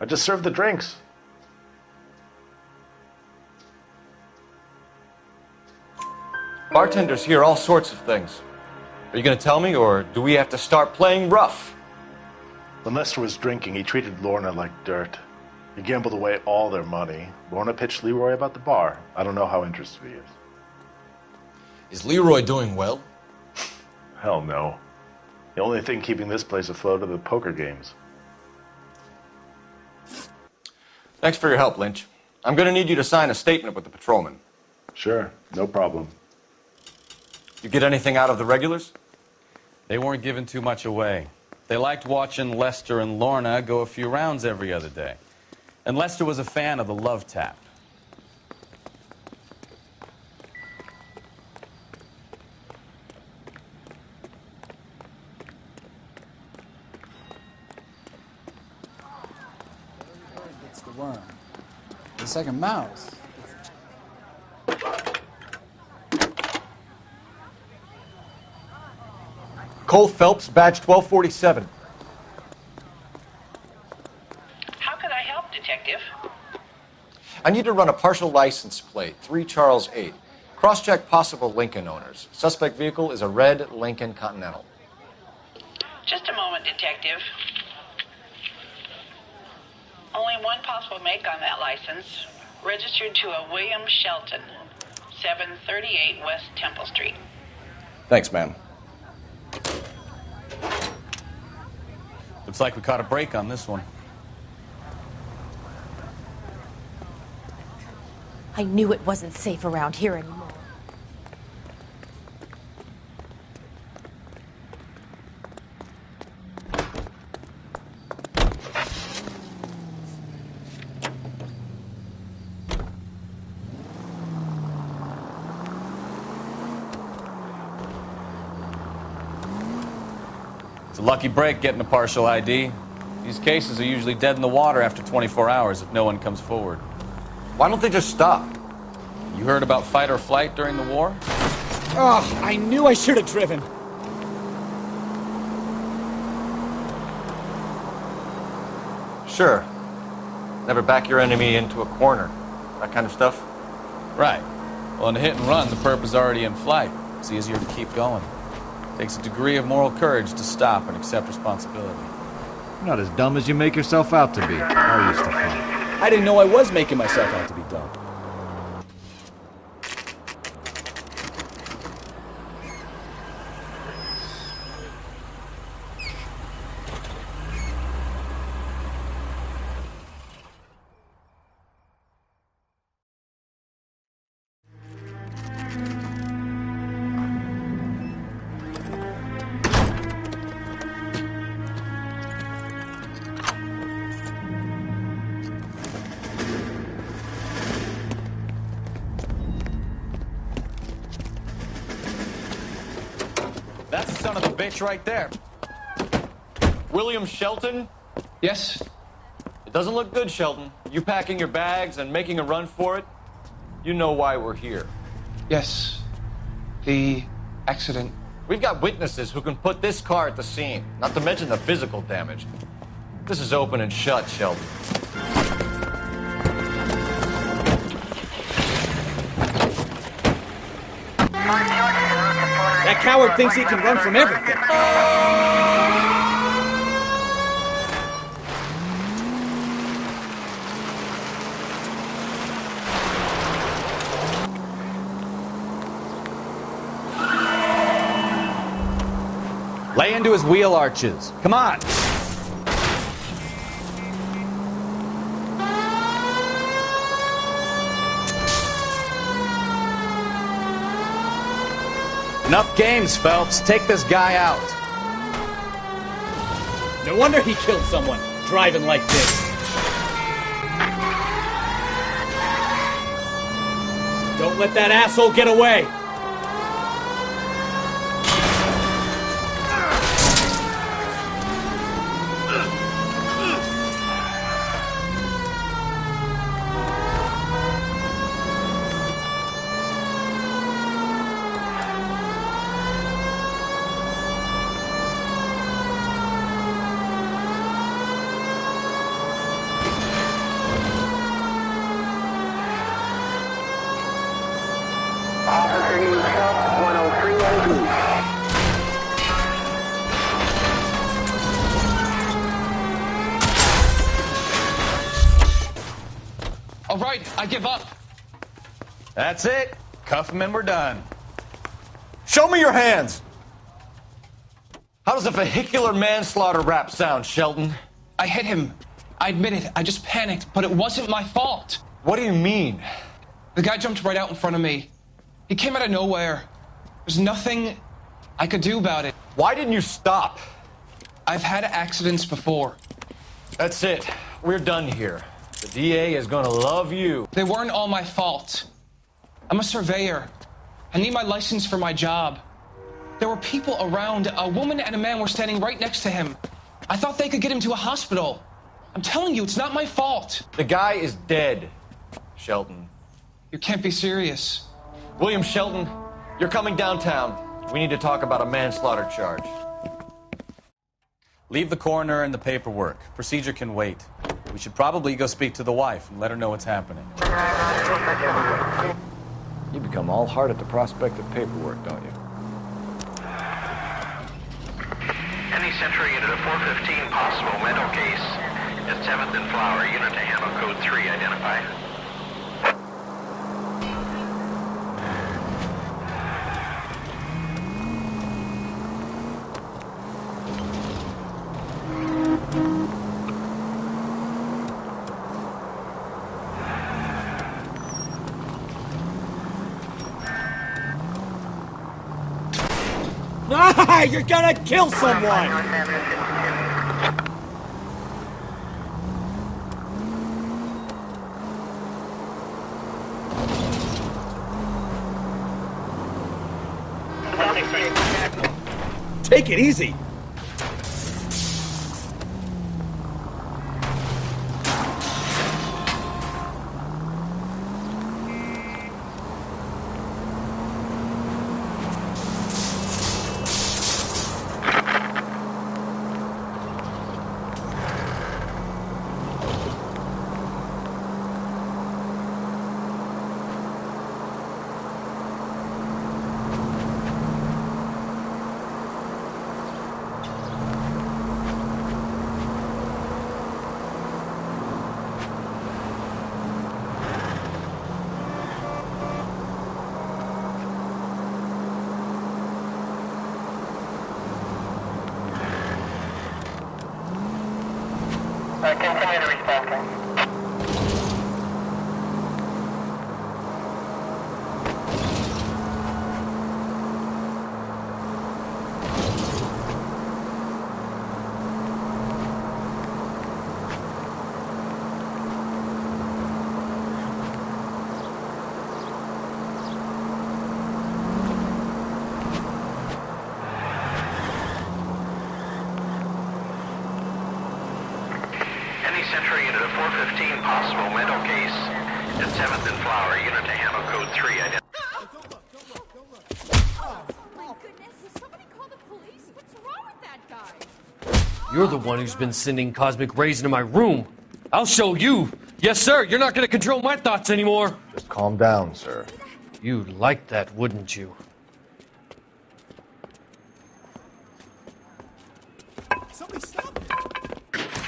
I just served the drinks. Bartenders hear all sorts of things. Are you going to tell me, or do we have to start playing rough? When Lester was drinking, he treated Lorna like dirt. He gambled away all their money. Lorna pitched Leroy about the bar. I don't know how interested he is. Is Leroy doing well? Hell no. The only thing keeping this place afloat are the poker games. Thanks for your help, Lynch. I'm going to need you to sign a statement with the patrolman. Sure, no problem. You get anything out of the regulars? They weren't giving too much away. They liked watching Lester and Lorna go a few rounds every other day. And Lester was a fan of the love tap. It's the worm. It's like a mouse. Cole Phelps, badge 1247. How can I help, Detective? I need to run a partial license plate, 3 Charles 8. Cross-check possible Lincoln owners. Suspect vehicle is a red Lincoln Continental. Just a moment, Detective. Only one possible make on that license. Registered to a William Shelton, 738 West Temple Street. Thanks, ma'am. Looks like we caught a break on this one. I knew it wasn't safe around here anymore. It's a lucky break getting a partial ID. These cases are usually dead in the water after 24 hours if no one comes forward. Why don't they just stop? You heard about fight or flight during the war? Oh, I knew I should have driven. Sure. Never back your enemy into a corner. That kind of stuff? Right. Well, in a hit and run, the perp is already in flight. It's easier to keep going. Takes a degree of moral courage to stop and accept responsibility. You're not as dumb as you make yourself out to be, are you, Stefan? I didn't know I was making myself out to be dumb. That's the son of a bitch right there. William Shelton? Yes? It doesn't look good, Shelton. You packing your bags and making a run for it? You know why we're here. Yes. The accident. We've got witnesses who can put this car at the scene, not to mention the physical damage. This is open and shut, Shelton. That coward thinks he can run from everything. Lay into his wheel arches. Come on. Enough games, Phelps. Take this guy out. No wonder he killed someone, driving like this. Don't let that asshole get away. All right, I give up. That's it. Cuff him and we're done. Show me your hands! How does a vehicular manslaughter rap sound, Shelton? I hit him. I admit it. I just panicked, but it wasn't my fault. What do you mean? The guy jumped right out in front of me. He came out of nowhere. There's nothing I could do about it. Why didn't you stop? I've had accidents before. That's it. We're done here. The DA is gonna love you. They weren't all my fault. I'm a surveyor. I need my license for my job. There were people around. A woman and a man were standing right next to him. I thought they could get him to a hospital. I'm telling you, it's not my fault. The guy is dead, Shelton. You can't be serious. William Shelton, you're coming downtown. We need to talk about a manslaughter charge. Leave the coroner and the paperwork. Procedure can wait. We should probably go speak to the wife and let her know what's happening. You become all heart at the prospect of paperwork, don't you? Any Century unit of 415 possible mental case at 7th and Flower. Unit to handle code 3 identify. Ah, you're gonna kill someone! Take it easy. Continue to respond. 415 possible mental case at 7th and Flower, unit to handle code 3 identified. You're the one who's been sending cosmic rays into my room. I'll show you. Yes, sir. You're not going to control my thoughts anymore. Just calm down, sir. You'd like that, wouldn't you?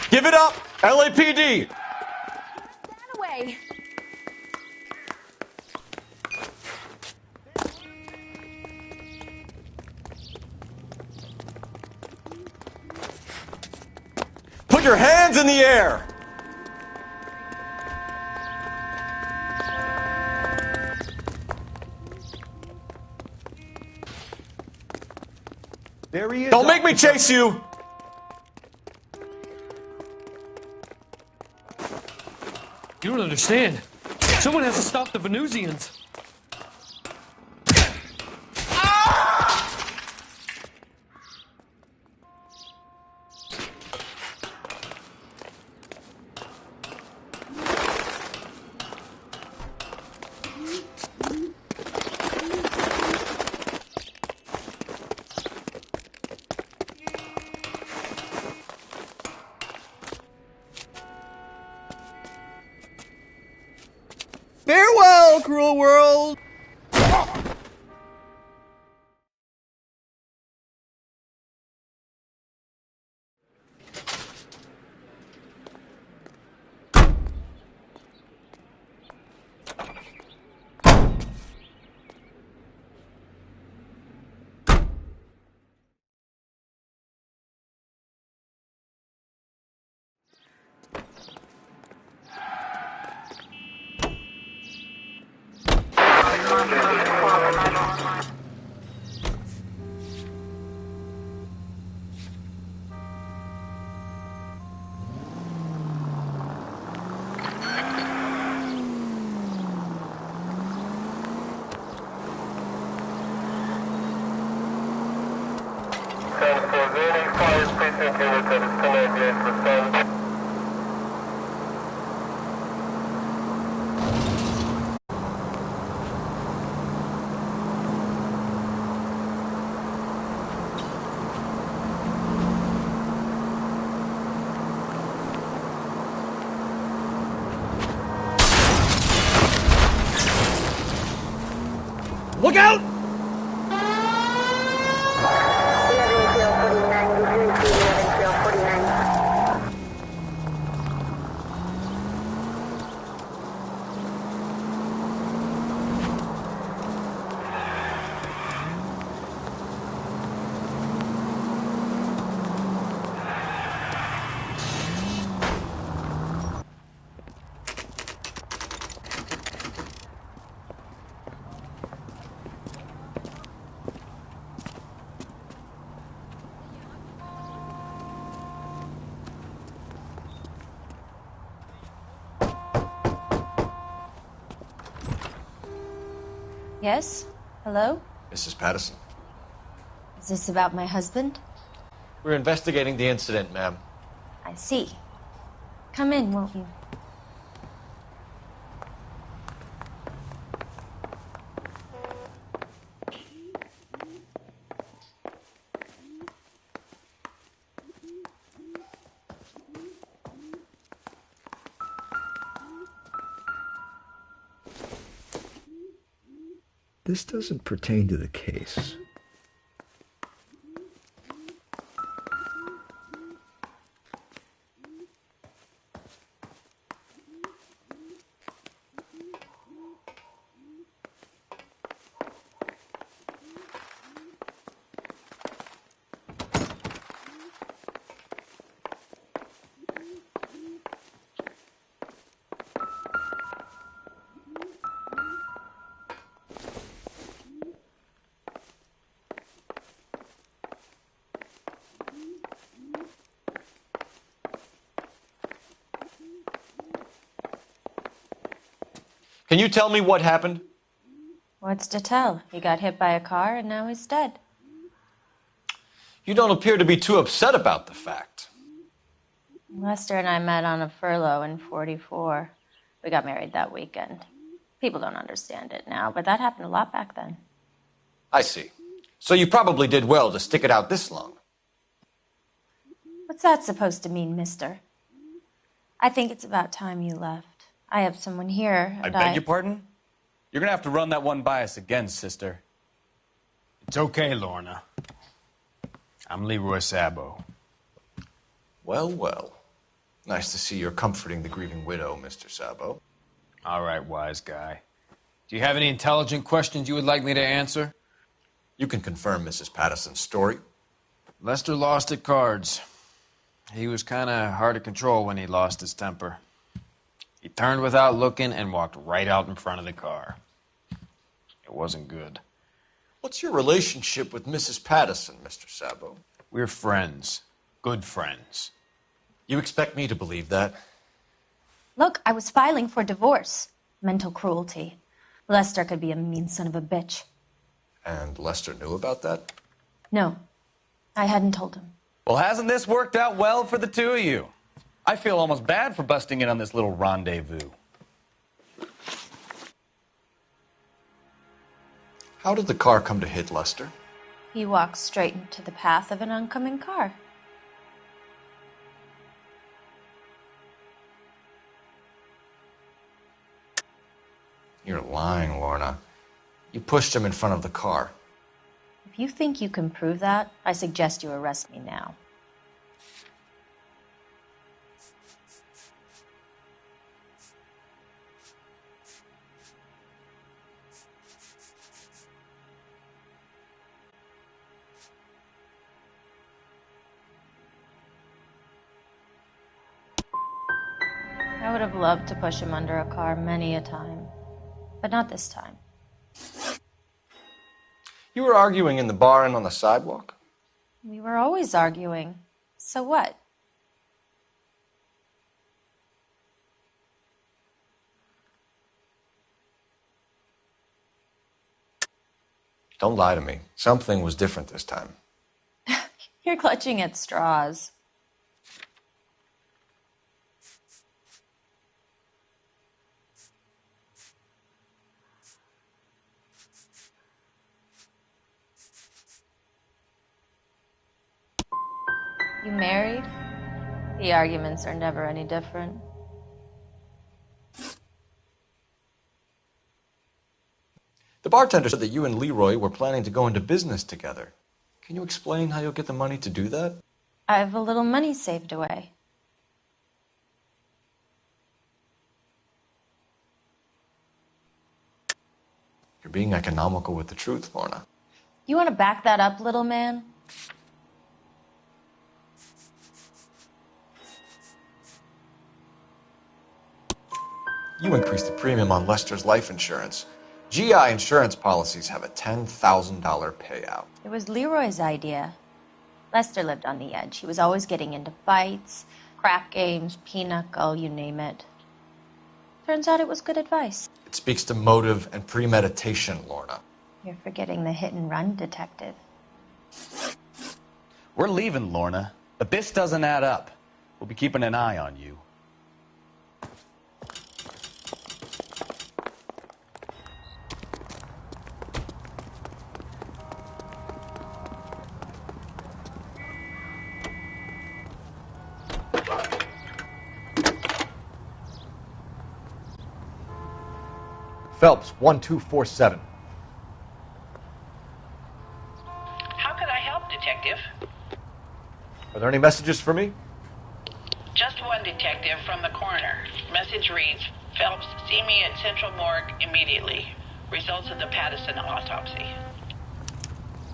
Give it up! LAPD! Away. Put your hands in the air! There he is. Don't make me chase you! You don't understand. Someone has to stop the Venusians. Farewell, cruel world! Look out! Yes? Hello? Mrs. Patterson. Is this about my husband? We're investigating the incident, ma'am. I see. Come in, won't you? This doesn't pertain to the case. Can you tell me what happened? What's to tell? He got hit by a car and now he's dead. You don't appear to be too upset about the fact. Lester and I met on a furlough in 44. We got married that weekend. People don't understand it now, but that happened a lot back then. I see. So you probably did well to stick it out this long. What's that supposed to mean, mister? I think it's about time you left. I have someone here, I and beg your pardon? You're gonna have to run that one by us again, sister. It's okay, Lorna. I'm Leroy Sabo. Well, well. Nice to see you're comforting the grieving widow, Mr. Sabo. All right, wise guy. Do you have any intelligent questions you would like me to answer? You can confirm Mrs. Patterson's story. Lester lost at cards. He was kind of hard to control when he lost his temper. He turned without looking and walked right out in front of the car. It wasn't good. What's your relationship with Mrs. Patterson, Mr. Sabo? We're friends. Good friends. You expect me to believe that? Look, I was filing for divorce. Mental cruelty. Lester could be a mean son of a bitch. And Lester knew about that? No, I hadn't told him. Well, hasn't this worked out well for the two of you? I feel almost bad for busting in on this little rendezvous. How did the car come to hit Lester? He walked straight into the path of an oncoming car. You're lying, Lorna. You pushed him in front of the car. If you think you can prove that, I suggest you arrest me now. I would have loved to push him under a car many a time, but not this time. You were arguing in the bar and on the sidewalk? We were always arguing. So what? Don't lie to me. Something was different this time. You're clutching at straws. You married? The arguments are never any different. The bartender said that you and Leroy were planning to go into business together. Can you explain how you'll get the money to do that? I have a little money saved away. You're being economical with the truth, Lorna. You want to back that up, little man? You increased the premium on Lester's life insurance. GI insurance policies have a $10,000 payout. It was Leroy's idea. Lester lived on the edge. He was always getting into fights, crap games, pinochle, you name it. Turns out it was good advice. It speaks to motive and premeditation, Lorna. You're forgetting the hit and run detective. We're leaving, Lorna, but this doesn't add up. We'll be keeping an eye on you. Phelps, 1247. How could I help, Detective? Are there any messages for me? Just one, Detective, from the coroner. Message reads, Phelps, see me at Central Morgue immediately. Results of the Patterson autopsy.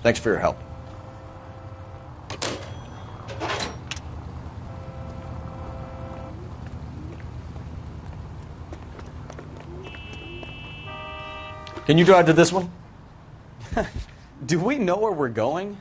Thanks for your help. Can you drive to this one? Do we know where we're going?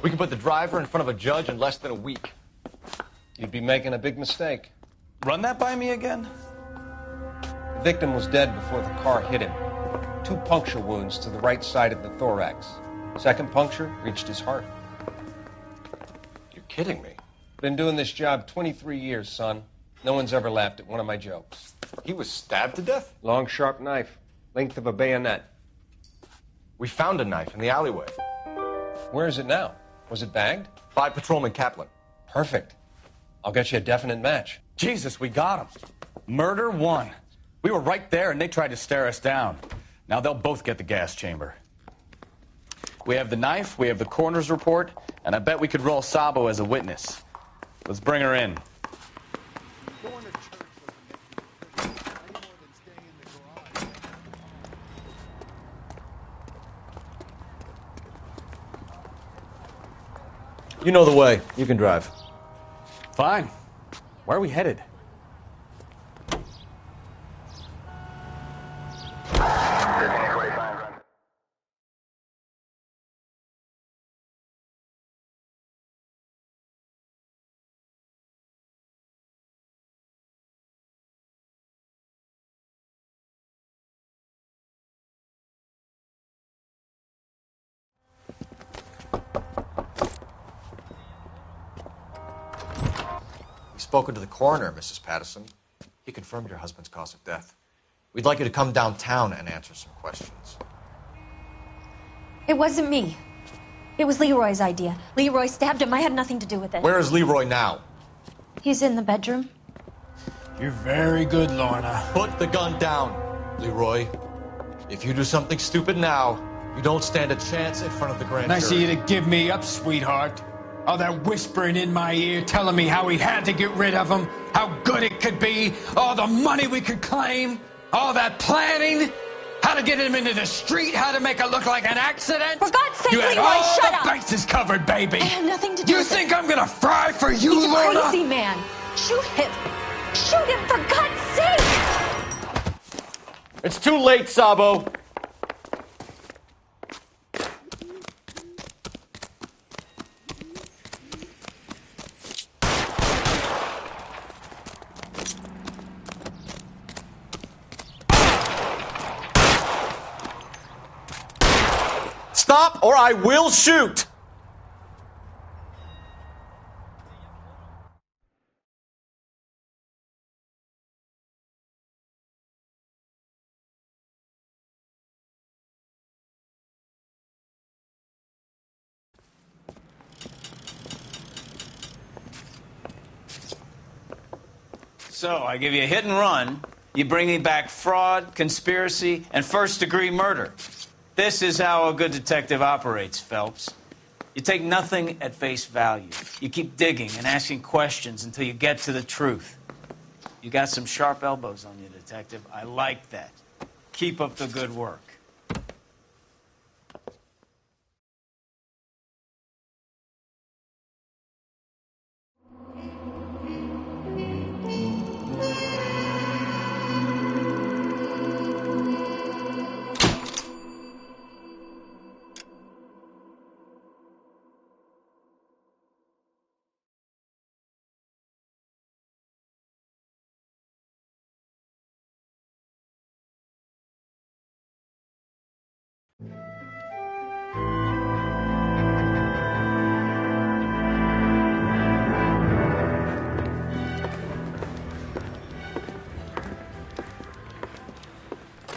We can put the driver in front of a judge in less than a week. You'd be making a big mistake. Run that by me again? The victim was dead before the car hit him. 2 puncture wounds to the right side of the thorax. Second puncture reached his heart. You're kidding me. Been doing this job 23 years, son. No one's ever laughed at one of my jokes. He was stabbed to death? Long, sharp knife. Length of a bayonet. We found a knife in the alleyway. Where is it now? Was it bagged? By Patrolman Kaplan. Perfect. I'll get you a definite match. Jesus, we got him. Murder 1. We were right there and they tried to stare us down. Now they'll both get the gas chamber. We have the knife, we have the coroner's report, and I bet we could roll Sabo as a witness. Let's bring her in. You know the way. You can drive. Fine. Where are we headed? We've spoken to the coroner, Mrs. Patterson. He confirmed your husband's cause of death. We'd like you to come downtown and answer some questions. It wasn't me. It was Leroy's idea. Leroy stabbed him. I had nothing to do with it. Where is Leroy now? He's in the bedroom. You're very good, Lorna. Put the gun down, Leroy. If you do something stupid now, you don't stand a chance in front of the grand jury. Nice of you to give me up, sweetheart. All that whispering in my ear telling me how we had to get rid of him, how good it could be, all the money we could claim, all that planning, how to get him into the street, how to make it look like an accident. For God's sake, you had Leroy, all shut the up! bases covered, baby. I had nothing to do You with think it. I'm gonna fry for you, He's a Lorna? crazy man. Shoot him. Shoot him, for God's sake! It's too late, Sabo. Stop or I will shoot! So, I give you a hit and run. You bring me back fraud, conspiracy, and first-degree murder. This is how a good detective operates, Phelps. You take nothing at face value. You keep digging and asking questions until you get to the truth. You got some sharp elbows on you, detective. I like that. Keep up the good work.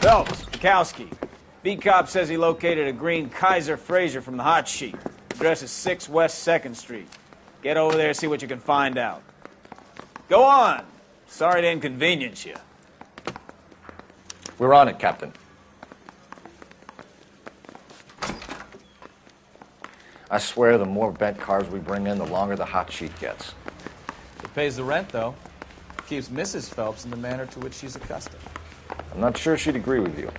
Phelps, Bukowski. Beat cop says he located a green Kaiser Fraser from the hot sheet. Address is 6 West 2nd Street. Get over there and see what you can find out. Go on. Sorry to inconvenience you. We're on it, Captain. I swear the more bent cars we bring in, the longer the hot sheet gets. It pays the rent, though. Keeps Mrs. Phelps in the manner to which she's accustomed. I'm not sure she'd agree with you.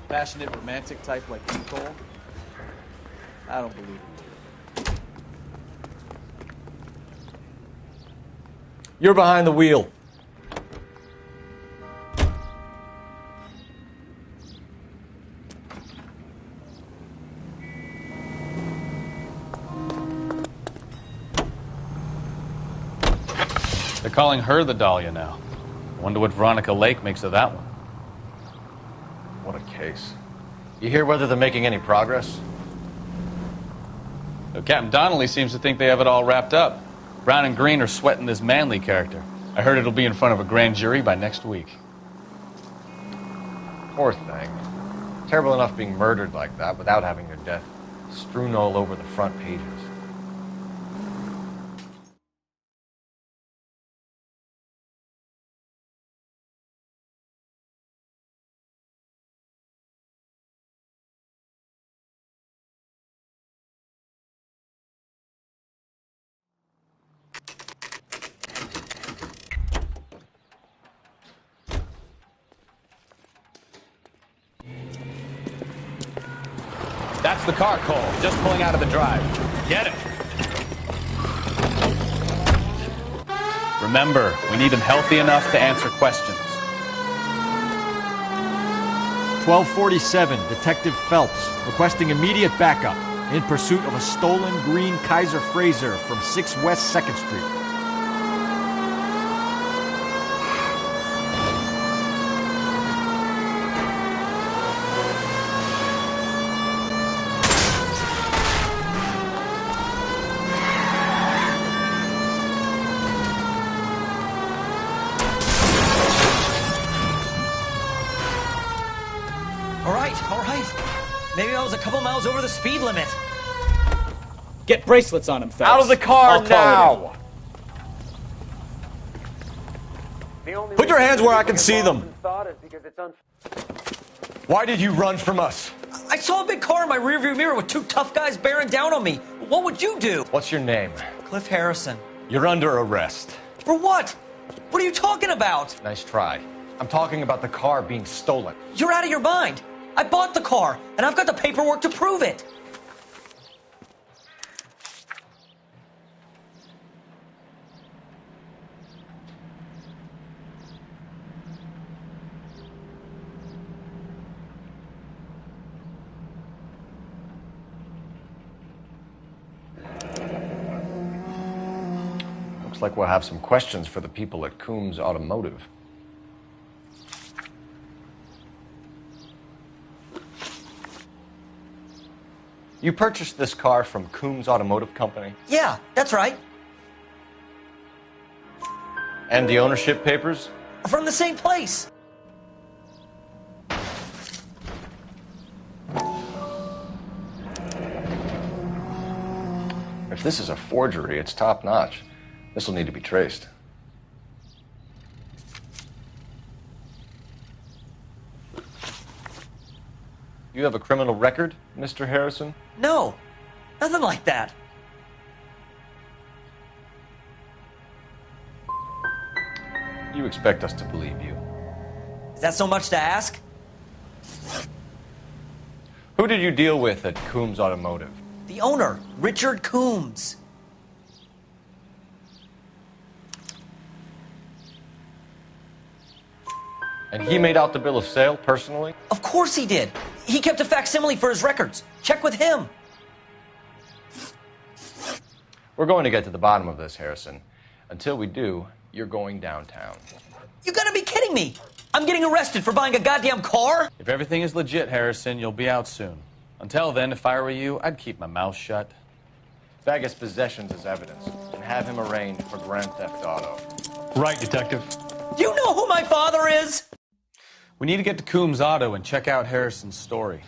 Passionate, romantic type like Nicole? I don't believe it. You're behind the wheel. They're calling her the Dahlia now. Wonder what Veronica Lake makes of that one. What a case. You hear whether they're making any progress? Captain Donnelly seems to think they have it all wrapped up. Brown and Green are sweating this Manley character. I heard it'll be in front of a grand jury by next week. Poor thing. Terrible enough being murdered like that without having her death strewn all over the front pages. That's the car, Cole. Just pulling out of the drive. Get it. Remember, we need him healthy enough to answer questions. 1247, Detective Phelps, requesting immediate backup in pursuit of a stolen green Kaiser Frazer from 6 West 2nd Street. All right. Maybe I was a couple miles over the speed limit. Get bracelets on him, Phelps. Out of the car I'll now! Put your hands where I can see them. Why did you run from us? I saw a big car in my rearview mirror with 2 tough guys bearing down on me. What would you do? What's your name? Cliff Harrison. You're under arrest. For what? What are you talking about? Nice try. I'm talking about the car being stolen. You're out of your mind. I bought the car, and I've got the paperwork to prove it. Looks like we'll have some questions for the people at Coombs Automotive. You purchased this car from Coombs Automotive Company? Yeah, that's right. And the ownership papers? From the same place. If this is a forgery, it's top-notch. This will need to be traced. You have a criminal record, Mr. Harrison? No, nothing like that. You expect us to believe you. Is that so much to ask? Who did you deal with at Coombs Automotive? The owner, Richard Coombs. And he made out the bill of sale personally? Of course he did. He kept a facsimile for his records. Check with him. We're going to get to the bottom of this, Harrison. Until we do, you're going downtown. You gotta be kidding me! I'm getting arrested for buying a goddamn car? If everything is legit, Harrison, you'll be out soon. Until then, if I were you, I'd keep my mouth shut. Vegas possessions as evidence, and have him arraigned for Grand Theft Auto. Right, Detective. Do you know who my father is? We need to get to Coombs Auto and check out Harrison's story.